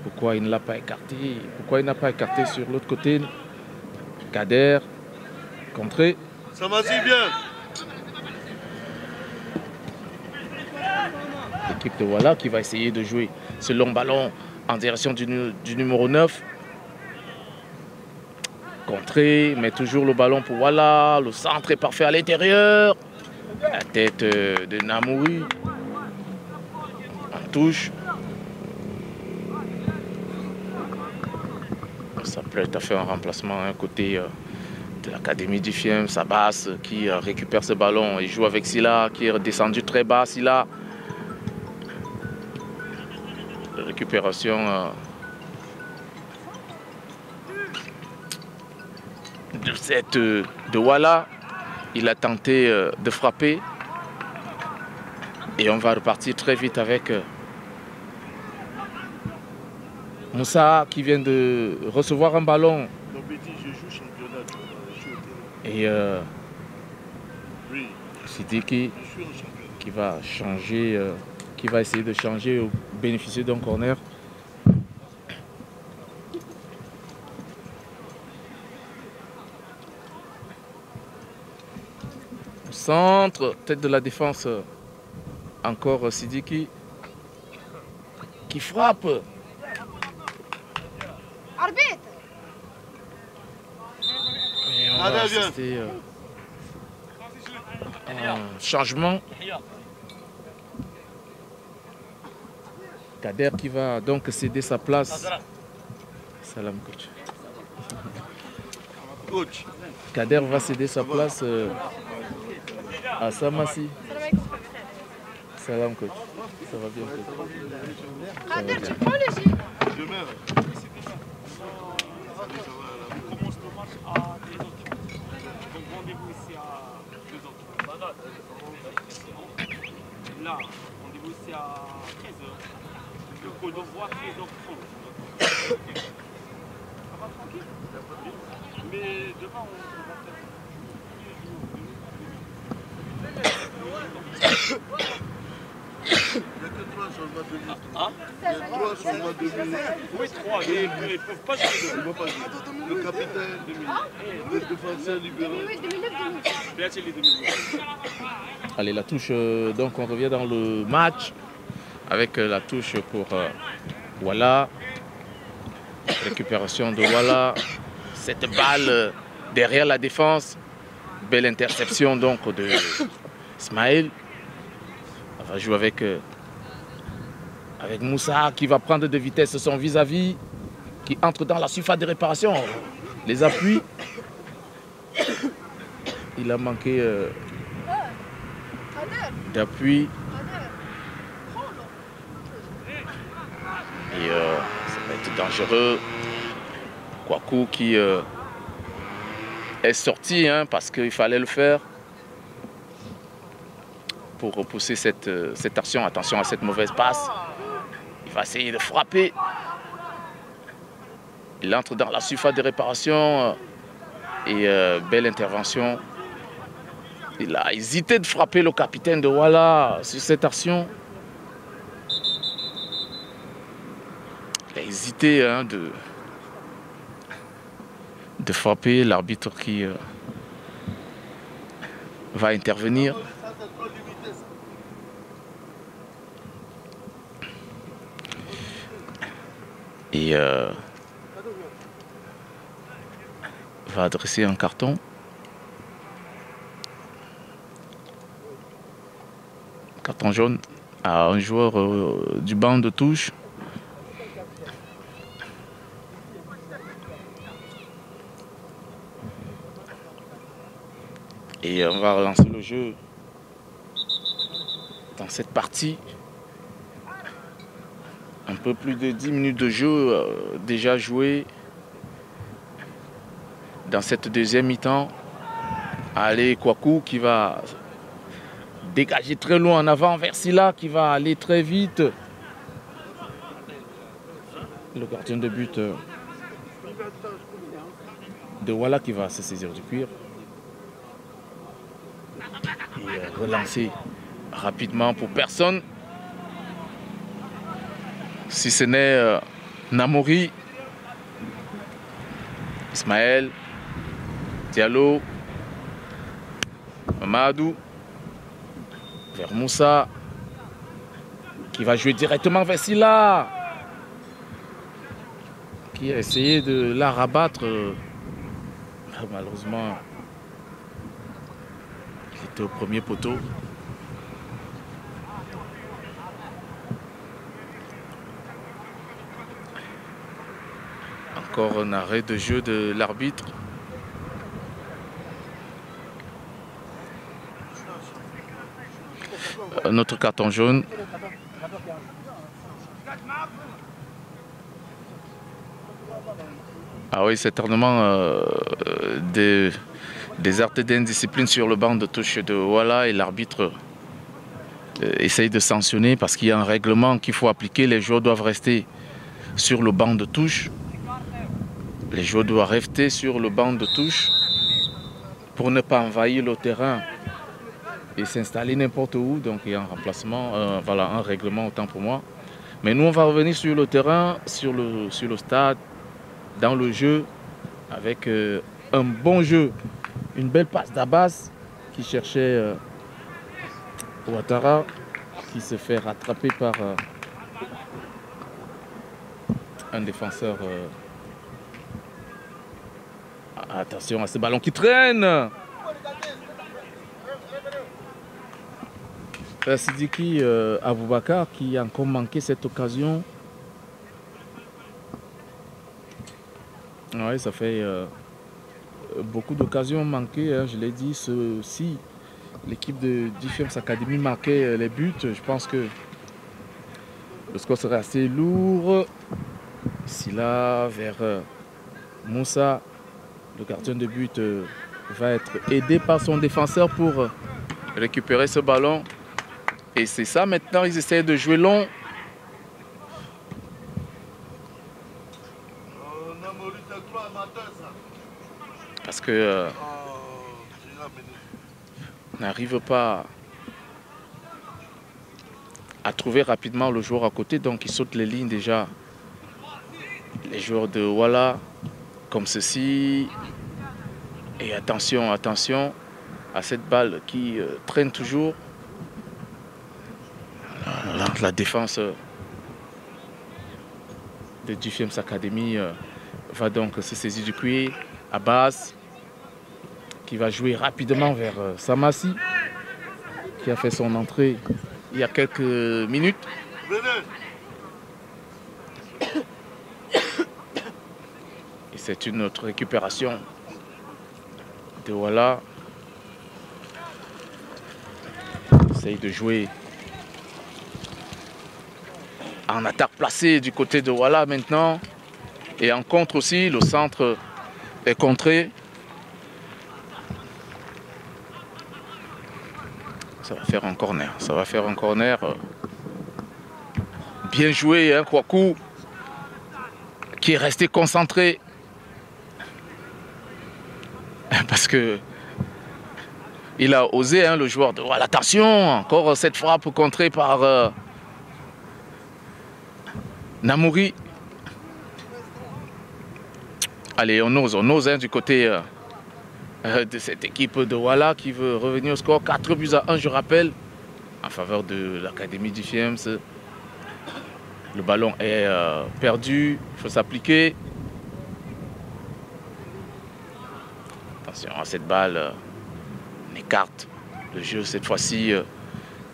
Speaker 1: Pourquoi il ne l'a pas écarté? Pourquoi il n'a pas écarté sur l'autre côté? Kader, contré.
Speaker 2: Ça va si bien.
Speaker 1: L'équipe de Walla qui va essayer de jouer ce long ballon en direction du numéro 9. Contré, mais toujours le ballon pour Walla. Le centre est parfait à l'intérieur. La tête de Namori. En touche. Ça peut tout à fait un remplacement à un côté de l'Académie du Fiems. Sabas qui récupère ce ballon et joue avec Silla qui est redescendu très bas. Silla. Récupération de Walla. Il a tenté de frapper. Et on va repartir très vite avec Moussa qui vient de recevoir un ballon. Et Sidiki qui va changer, qui va essayer de changer au bénéficier d'un corner. Au centre, tête de la défense, encore Sidiki qui frappe.
Speaker 3: Arbitre.
Speaker 1: Et on va assister un changement. Kader qui va donc céder sa place. Salam coach.
Speaker 2: Coach.
Speaker 1: Kader va céder sa place à Samassi. Salam coach. Ça va bien coach.
Speaker 3: Kader, tu prends le jus.
Speaker 2: Demain.
Speaker 4: On commence le match à 13h30. Donc rendez-vous ici à 2h30. Là, rendez-vous ici à 13h. Le code d'envoi 13h30. Ça va tranquille? Mais demain on va faire.
Speaker 2: Il n'y a que 3 changements de minutes.
Speaker 4: Hein?
Speaker 2: Il y a 3 changements de minutes.
Speaker 4: Oui, 3, mais ils ne peuvent pas jouer
Speaker 2: Il ne va pas jouer. Le capitaine, le défenseur libéral.
Speaker 3: 2008.
Speaker 4: Bien, c'est les 2000.
Speaker 1: Allez, la touche, donc on revient dans le match avec la touche pour Walla. Récupération de Walla. Cette balle derrière la défense. belle interception donc de Ismaël. On va jouer avec Moussa qui va prendre de vitesse son vis-à-vis, qui entre dans la surface de réparation. Les appuis. Il a manqué d'appui. Et ça va être dangereux. Kouakou qui est sorti parce qu'il fallait le faire pour repousser cette action. Attention à cette mauvaise passe. Il va essayer de frapper. Il entre dans la surface de réparation et belle intervention. Il a hésité de frapper le capitaine de Douala sur cette action. Il a hésité de frapper l'arbitre qui va intervenir. Et va adresser un carton. Carton jaune à un joueur du banc de touche. Et on va relancer le jeu dans cette partie. Un peu plus de 10 minutes de jeu déjà joué dans cette deuxième mi-temps. Allez, Kouakou qui va dégager très loin en avant vers Silla qui va aller très vite. Le gardien de but de Douala qui va se saisir du cuir. Et relancer rapidement pour personne. Si ce n'est Namori, Ismaël, Diallo, Mamadou, vers Moussa, qui va jouer directement vers Silla, qui a essayé de la rabattre. Malheureusement, il était au premier poteau. Encore un arrêt de jeu de l'arbitre. Un autre carton jaune. Ah oui, certainement des actes d'indiscipline sur le banc de touche de Douala et l'arbitre essaye de sanctionner parce qu'il y a un règlement qu'il faut appliquer. Les joueurs doivent rester sur le banc de touche. Les joueurs doivent rester sur le banc de touche pour ne pas envahir le terrain et s'installer n'importe où. Donc il y a un remplacement, voilà, un règlement autant pour moi. Mais nous, on va revenir sur le terrain, sur le stade, dans le jeu, avec un bon jeu. Une belle passe d'Abbas qui cherchait Ouattara, qui se fait rattraper par un défenseur. Attention à ce ballon qui traîne. Sidiki Aboubakar qui a encore manqué cette occasion. Oui, ça fait beaucoup d'occasions manquées. Je l'ai dit, si l'équipe de Difference Academy marquait les buts, je pense que le score serait assez lourd. Silla vers Moussa. Le gardien de but va être aidé par son défenseur pour récupérer ce ballon. Et c'est ça, maintenant, ils essaient de jouer long. Parce que on n'arrive pas à trouver rapidement le joueur à côté. Donc, ils sautent les lignes déjà. Les joueurs de Douala, comme ceci. Et attention, attention à cette balle qui traîne toujours. La défense de Difference Academy va donc se saisir du cuir. Abbas qui va jouer rapidement vers Samassi, qui a fait son entrée il y a quelques minutes. Et c'est une autre récupération de Wala. Essaye de jouer en attaque placée du côté de Wala maintenant. Et en contre aussi, le centre est contré. Ça va faire un corner. Ça va faire un corner. Bien joué, hein, Kouakou, qui est resté concentré. Parce que il a osé, hein, le joueur de Wala. Attention, encore cette frappe contrée par Namouri. Allez, on ose hein, du côté de cette équipe de Wala qui veut revenir au score. 4-1, je rappelle, en faveur de l'Académie du Fiems. Le ballon est perdu, il faut s'appliquer. Attention à cette balle, on écarte le jeu cette fois-ci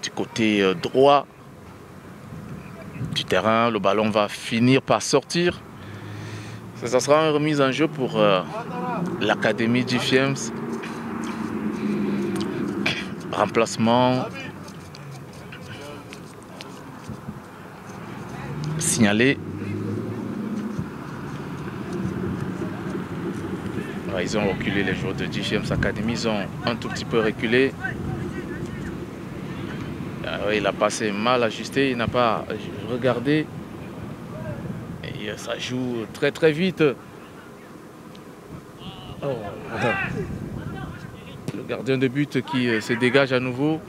Speaker 1: du côté droit du terrain. Le ballon va finir par sortir. Ça sera une remise en jeu pour l'Académie du Fiems. Remplacement signalé. Ouais, ils ont reculé les joueurs de Fiems Academy. Ils ont un tout petit peu reculé. Il a passé mal ajusté. Il n'a pas regardé. Et ça joue très très vite. Oh, le gardien de but qui se dégage à nouveau.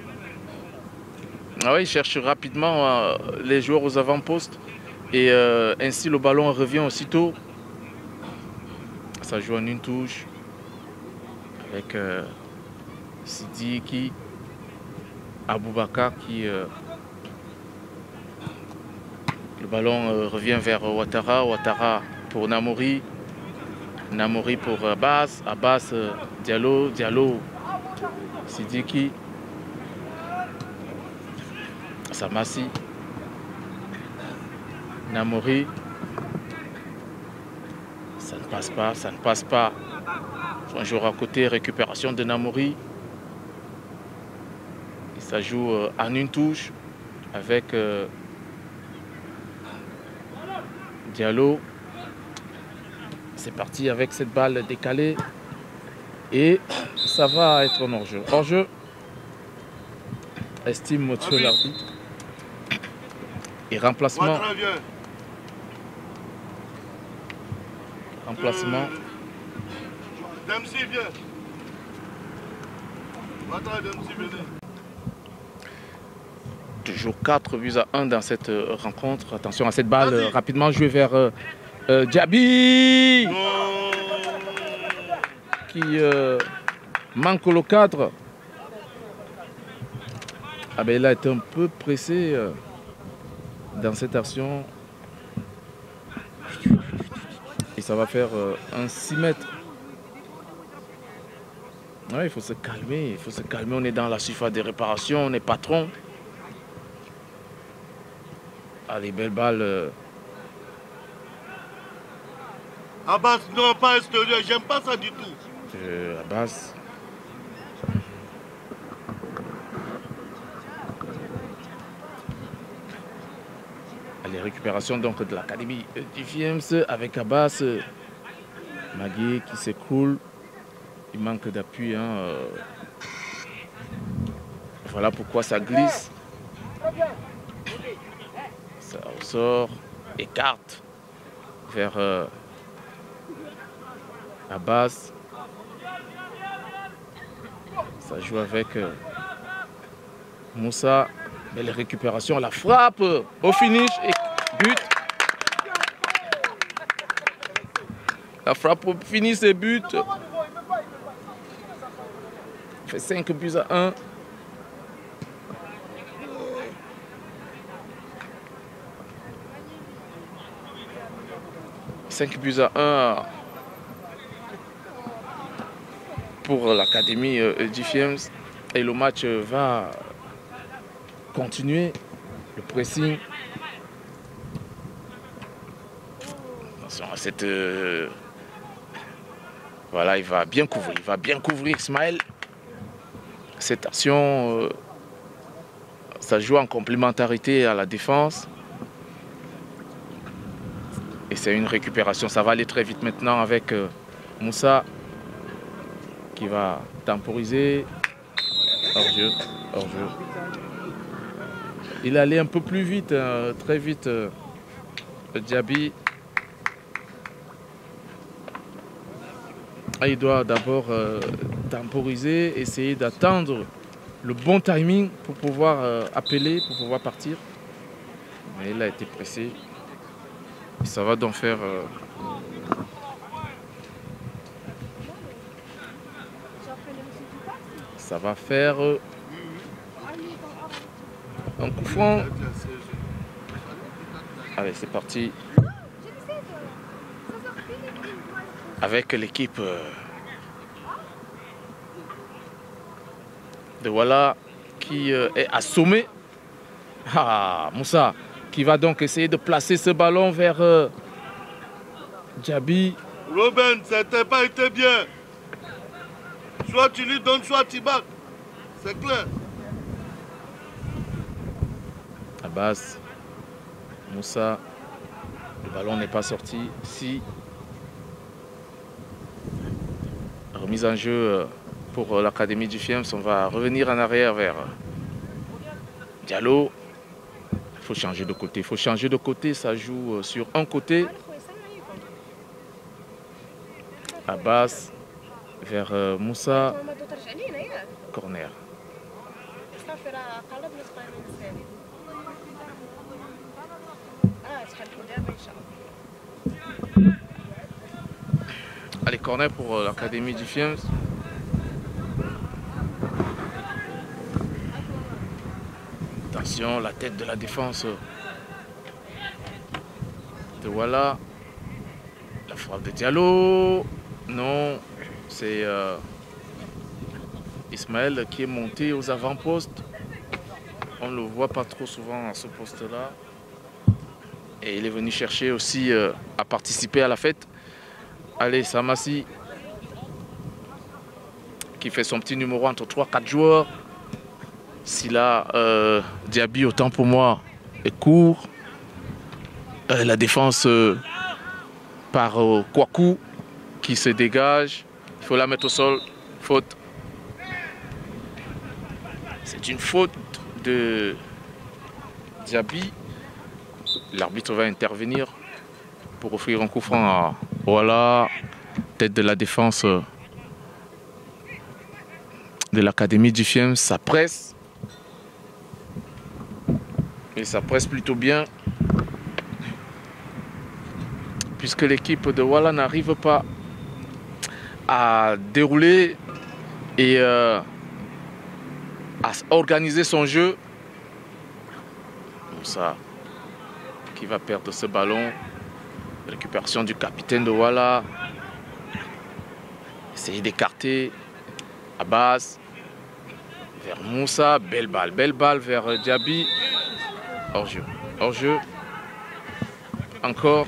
Speaker 1: Ah oui, il cherche rapidement les joueurs aux avant-postes. Et ainsi le ballon revient aussitôt. Ça joue en une touche. Avec Sidiki Aboubakar qui... le ballon revient vers Ouattara. Ouattara pour Namouri. Namouri pour Abbas. Abbas, Diallo. Diallo, Sidiki. Samassi. Namouri. Ça ne passe pas, ça ne passe pas. Un joueur à côté, récupération de Namouri. Et ça joue en une touche avec Diallo. C'est parti avec cette balle décalée. Et ça va être en hors-jeu. Hors-jeu, estime monsieur l'arbitre. Et remplacement. Remplacement.
Speaker 2: Demsi, viens.
Speaker 1: Toujours 4-1 dans cette rencontre. Attention à cette balle rapidement jouée vers Diaby. Qui manque le cadre. Ah ben, il a été un peu pressé dans cette action. Et ça va faire un 6 mètres. Ouais, il faut se calmer, il faut se calmer. On est dans la surface de réparation, on est patron. Allez, belle balle.
Speaker 2: Abbas, non, pas extérieur, j'aime pas ça du tout.
Speaker 1: Abbas. Allez, récupération donc de l'Académie du Fiems avec Abbas. Magui qui s'écroule. Il manque d'appui. Hein. Voilà pourquoi ça glisse. Ça ressort. Écarte vers Abbas. Ça joue avec Moussa. Belle récupération. La frappe au finish et but. La frappe au finish et but. Fait 5-1. pour l'académie d'Ifiens. Et le match va continuer. Le pressing. Attention à cette... Voilà, il va bien couvrir. Il va bien couvrir Ismaël. Cette action, ça joue en complémentarité à la défense. Et c'est une récupération. Ça va aller très vite maintenant avec Moussa qui va temporiser. Hors-jeu, hors-jeu. Il allait un peu plus vite, très vite, Diaby. Il doit d'abord temporiser, essayer d'attendre le bon timing pour pouvoir appeler, pour pouvoir partir. Mais il a été pressé. Et ça va donc faire... ça va faire un coup franc. Allez, c'est parti. Avec l'équipe de Voilà qui est assommée. Ah, Moussa qui va donc essayer de placer ce ballon vers Diaby.
Speaker 2: Robin, ça n'a pas été bien. Soit tu lui donnes, soit tu bats. C'est clair.
Speaker 1: Abbas, Moussa, le ballon n'est pas sorti. Si. Remise en jeu pour l'académie d'Ifiens. On va revenir en arrière vers Diallo. Il faut changer de côté. Il faut changer de côté. Ça joue sur un côté. Abbas vers Moussa. Corner. Allez, corner pour l'académie d'Ifiens. Attention, la tête de la défense de Voilà. La frappe de Diallo. Non, c'est Ismaël qui est monté aux avant-postes. On ne le voit pas trop souvent à ce poste-là. Et il est venu chercher aussi à participer à la fête. Allez, Samassi qui fait son petit numéro entre 3-4 joueurs. Si là, Diaby, autant pour moi, est court. La défense par Kouakou qui se dégage. Il faut la mettre au sol. Faute. C'est une faute de Diaby. L'arbitre va intervenir pour offrir un coup franc à Voilà, tête de la défense de l'académie d'Ifiens. Ça presse. Et ça presse plutôt bien. Puisque l'équipe de Voilà n'arrive pas à dérouler et à organiser son jeu. Moussa qui va perdre ce ballon. Récupération du capitaine de Voilà. Essayer d'écarter Abbas vers Moussa. Belle balle vers Diaby. Hors-jeu. Hors-jeu. Encore.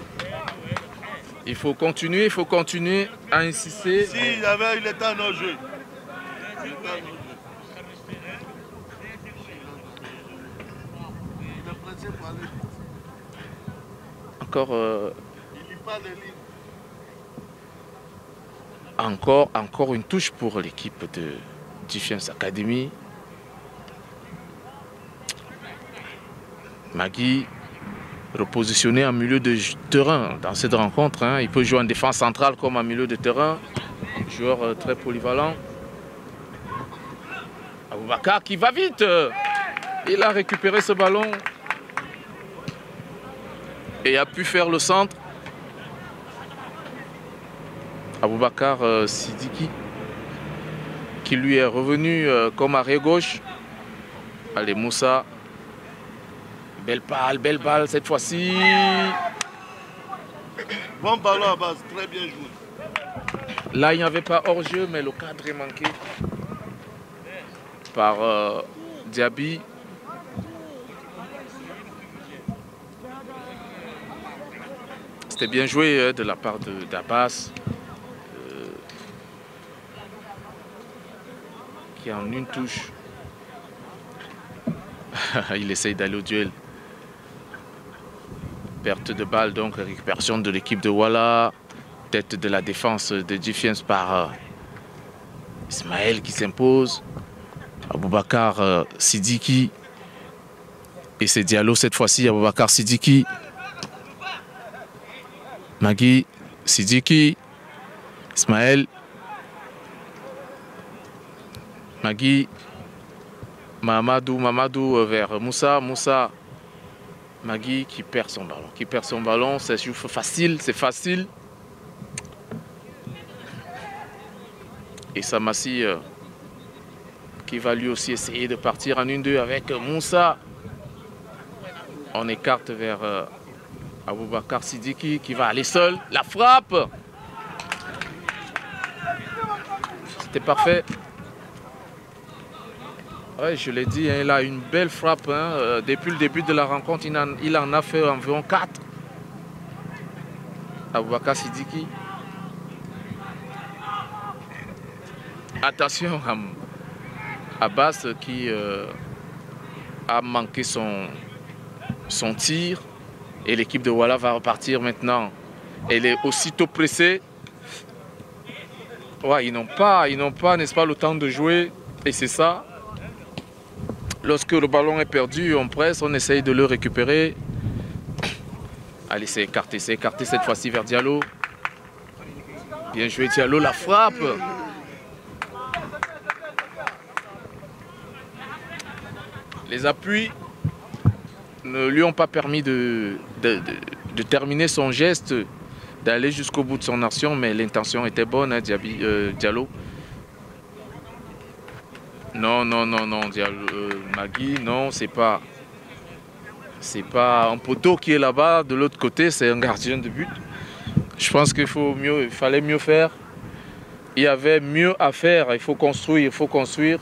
Speaker 1: Il faut continuer à insister.
Speaker 2: Si il y avait eu le temps de jouer.
Speaker 1: Encore une touche pour l'équipe de d'Ifiens Academy. Magui repositionné en milieu de terrain dans cette rencontre. Hein. Il peut jouer en défense centrale comme en milieu de terrain. Joueur très polyvalent. Aboubakar qui va vite. Il a récupéré ce ballon et a pu faire le centre. Aboubakar Sidiki qui lui est revenu comme arrière gauche. Allez, Moussa. Belle balle cette fois-ci.
Speaker 2: Bon ballon à base, très bien joué.
Speaker 1: Là, il n'y avait pas hors-jeu, mais le cadre est manqué par Diaby. C'était bien joué de la part d'Abbas. Qui en une touche. Il essaye d'aller au duel. Perte de balle, donc récupération de l'équipe de Wala. Tête de la défense de Defiance par Ismaël qui s'impose. Aboubakar Sidiki. Et c'est Diallo cette fois-ci, Aboubakar Sidiki. Magui, Sidiki. Ismaël. Magui. Mamadou vers Moussa. Moussa. Magui qui perd son ballon. C'est facile, c'est facile. Et Samassi qui va lui aussi essayer de partir en 1-2 avec Moussa. On écarte vers Aboubakar Sidiki qui va aller seul. La frappe. C'était parfait. Ouais, je l'ai dit, hein, il a une belle frappe. Hein. Depuis le début de la rencontre, il en a fait environ 4. Aboubakar Sidiki. Attention à Abbas qui a manqué son tir. Et l'équipe de Wala va repartir maintenant. Elle est aussitôt pressée. Ouais, ils n'ont pas, n'est-ce pas, le temps de jouer. Et c'est ça. Lorsque le ballon est perdu, on presse, on essaye de le récupérer. Allez, c'est écarté cette fois-ci vers Diallo. Bien joué Diallo, la frappe. Les appuis ne lui ont pas permis de terminer son geste, d'aller jusqu'au bout de son action, mais l'intention était bonne, hein, Diallo. Non, Diallo, Magui, non, c'est pas un poteau qui est là-bas. De l'autre côté, c'est un gardien de but. Je pense qu'il fallait mieux faire. Il y avait mieux à faire. Il faut construire,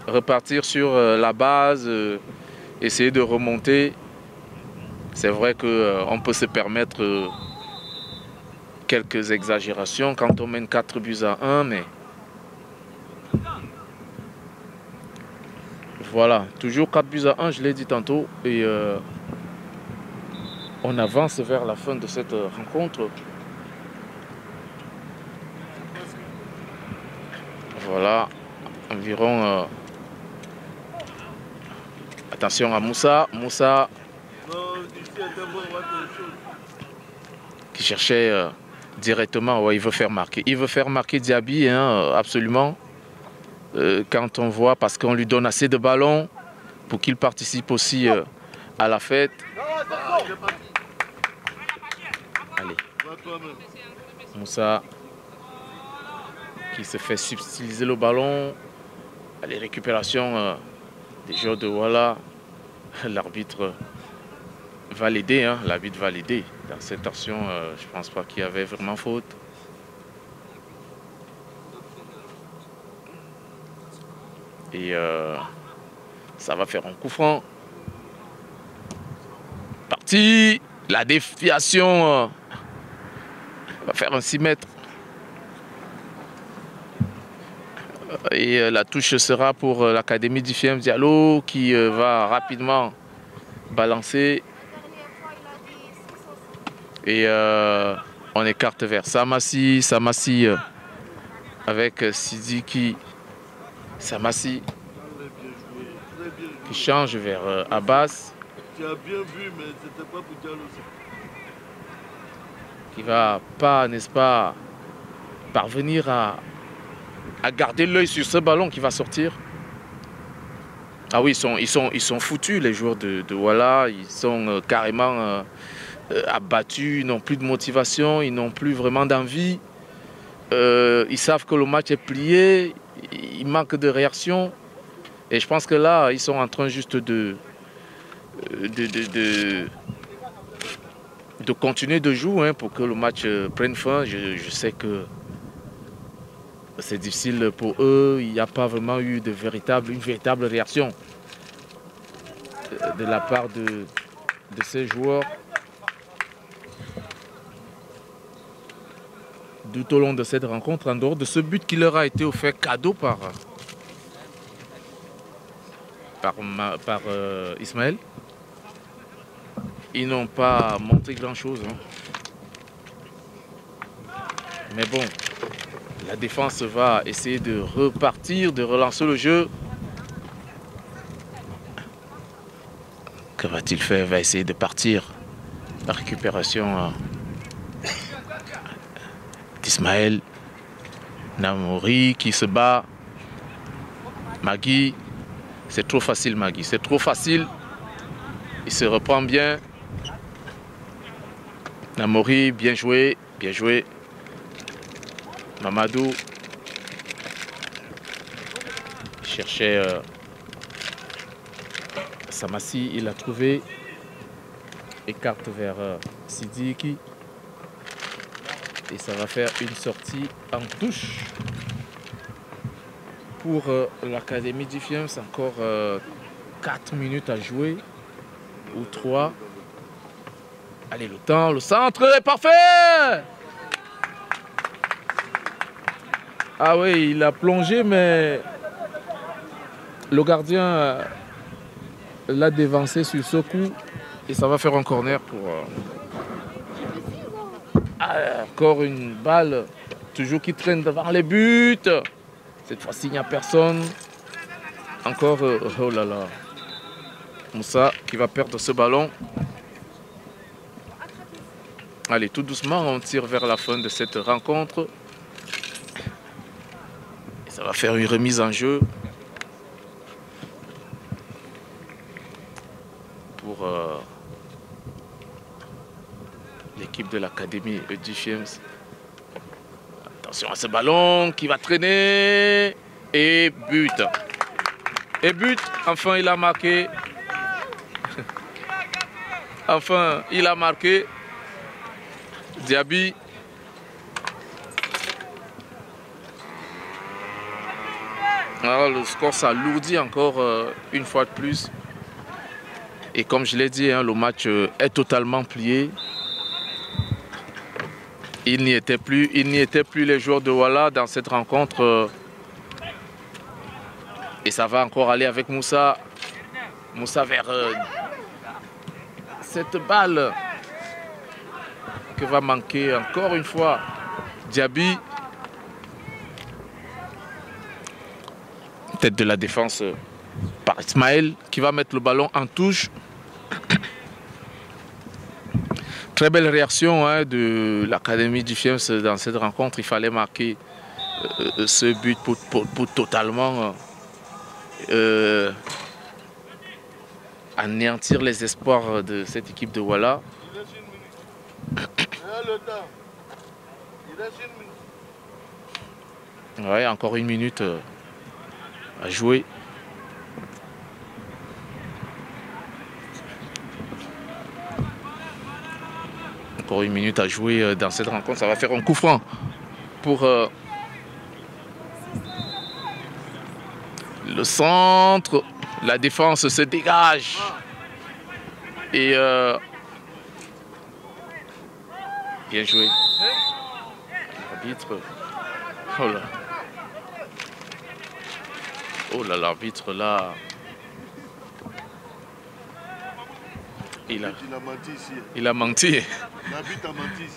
Speaker 1: repartir sur la base, essayer de remonter. C'est vrai qu'on peut se permettre quelques exagérations quand on mène 4-1, mais voilà, toujours 4-1, je l'ai dit tantôt, et on avance vers la fin de cette rencontre. Voilà, environ... Attention à Moussa. Qui cherchait directement, ouais, il veut faire marquer Diaby, hein, absolument. Quand on voit, parce qu'on lui donne assez de ballons pour qu'il participe aussi à la fête. Allez. Moussa qui se fait subtiliser le ballon. Allez, récupération des joueurs de Wala. L'arbitre va l'aider, hein, l'arbitre va l'aider. Dans cette action, je ne pense pas qu'il y avait vraiment faute. Et ça va faire un coup franc. Parti. La déviation va faire un 6 mètres. Et la touche sera pour l'Académie d'Ifiem Diallo qui va rapidement balancer. Et on écarte vers Samassi. Samassi avec Sidiki. Samassi qui change vers Abbas.
Speaker 2: Tu as bien vu, mais c'était pas pour Diallo.
Speaker 1: Qui va pas, n'est-ce pas, parvenir à garder l'œil sur ce ballon qui va sortir. Ah oui, ils sont foutus, les joueurs de Wala. Ils sont carrément abattus, ils n'ont plus de motivation, ils n'ont plus vraiment d'envie. Ils savent que le match est plié, il manque de réaction. Et je pense que là, ils sont en train juste de continuer de jouer, hein, pour que le match prenne fin. Je sais que c'est difficile pour eux. Il n'y a pas vraiment eu une véritable réaction de la part de ces joueurs. Tout au long de cette rencontre, en dehors de ce but qui leur a été offert cadeau par Ismaël, ils n'ont pas montré grand-chose. Hein. Mais bon, la défense va essayer de repartir, de relancer le jeu. Que va-t-il faire? Il va essayer de partir. La récupération d'Ismaël. Namori qui se bat. Magui. C'est trop facile, Magui. C'est trop facile. Il se reprend bien. Namori, bien joué. Bien joué. Mamadou. Il cherchait Samassi. Il l'a trouvé. Écarte vers Sidiki. Et ça va faire une sortie en touche. Pour l'Académie d'Ifiens, c'est encore 4 minutes à jouer, ou 3. Allez, le temps, le centre est parfait! Ah oui, il a plongé, mais le gardien l'a dévancé sur ce coup. Et ça va faire un corner pour... encore une balle, toujours qui traîne devant les buts. Cette fois-ci, il n'y a personne. Encore, oh là là. Moussa qui va perdre ce ballon. Allez, tout doucement, on tire vers la fin de cette rencontre. Et ça va faire une remise en jeu. Pour l'équipe de l'Académie d'Ifiens. Attention à ce ballon qui va traîner. Et but. Et but. Enfin, il a marqué. Enfin, il a marqué. Diaby. Alors, le score s'alourdit encore une fois de plus. Et comme je l'ai dit, hein, le match est totalement plié. Il n'y était plus les joueurs de Douala dans cette rencontre. Et ça va encore aller avec Moussa. Moussa vers cette balle que va manquer encore une fois Diaby. Tête de la défense par Ismaël qui va mettre le ballon en touche. Très belle réaction hein, de l'Académie d'Ifiens dans cette rencontre. Il fallait marquer ce but pour totalement anéantir les espoirs de cette équipe de Douala. Ouais, encore une minute à jouer. Encore une minute à jouer dans cette rencontre. Ça va faire un coup franc pour le centre. La défense se dégage. Et bien joué. L'arbitre. Oh là. Oh là, l'arbitre là. Il a menti ici. Il a menti.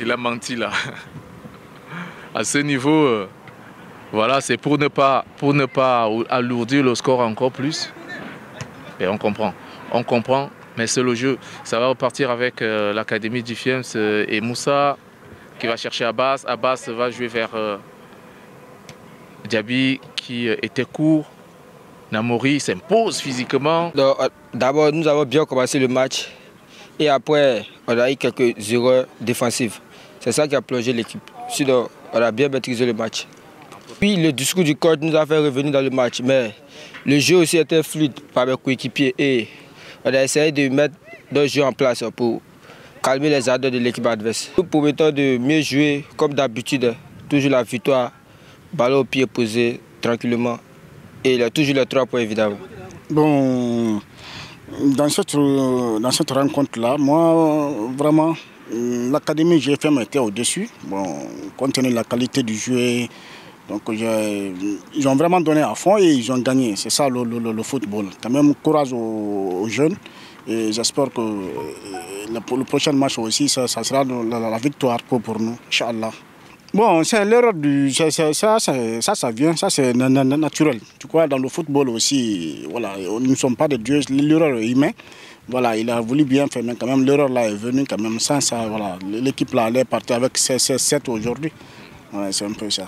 Speaker 1: Il a menti là. À ce niveau, voilà, c'est pour ne pas alourdir le score encore plus. Et on comprend, mais c'est le jeu. Ça va repartir avec l'Académie d'Ifiens et Moussa qui va chercher Abbas. Abbas va jouer vers Diaby qui était court. Namori s'impose physiquement.
Speaker 5: D'abord, nous avons bien commencé le match. Et après, on a eu quelques erreurs défensives. C'est ça qui a plongé l'équipe. Sinon, on a bien maîtrisé le match. Puis le discours du coach nous a fait revenir dans le match. Mais le jeu aussi était fluide par mes coéquipiers. Et on a essayé de mettre notre jeu en place pour calmer les ardeurs de l'équipe adverse. Nous promettons de mieux jouer comme d'habitude. Toujours la victoire ballon au pied posé, tranquillement. Et il a toujours les 3 points, évidemment.
Speaker 6: Bon, dans cette rencontre-là, moi, vraiment, l'académie GFM était au-dessus. Bon, compte tenu de la qualité du jeu, donc ils ont vraiment donné à fond et ils ont gagné. C'est ça le football. Quand même, courage aux jeunes. Et j'espère que le prochain match aussi, ça sera la victoire pour nous, Inch'Allah. Bon, c'est l'erreur du... Ça vient, ça c'est naturel. Tu vois, dans le football aussi, voilà, nous ne sommes pas des dieux, l'erreur est humaine. Voilà, il a voulu bien faire, mais quand même l'erreur là est venue quand même sans ça. Voilà, l'équipe là allait partir avec 7 aujourd'hui. Ouais, c'est un peu ça.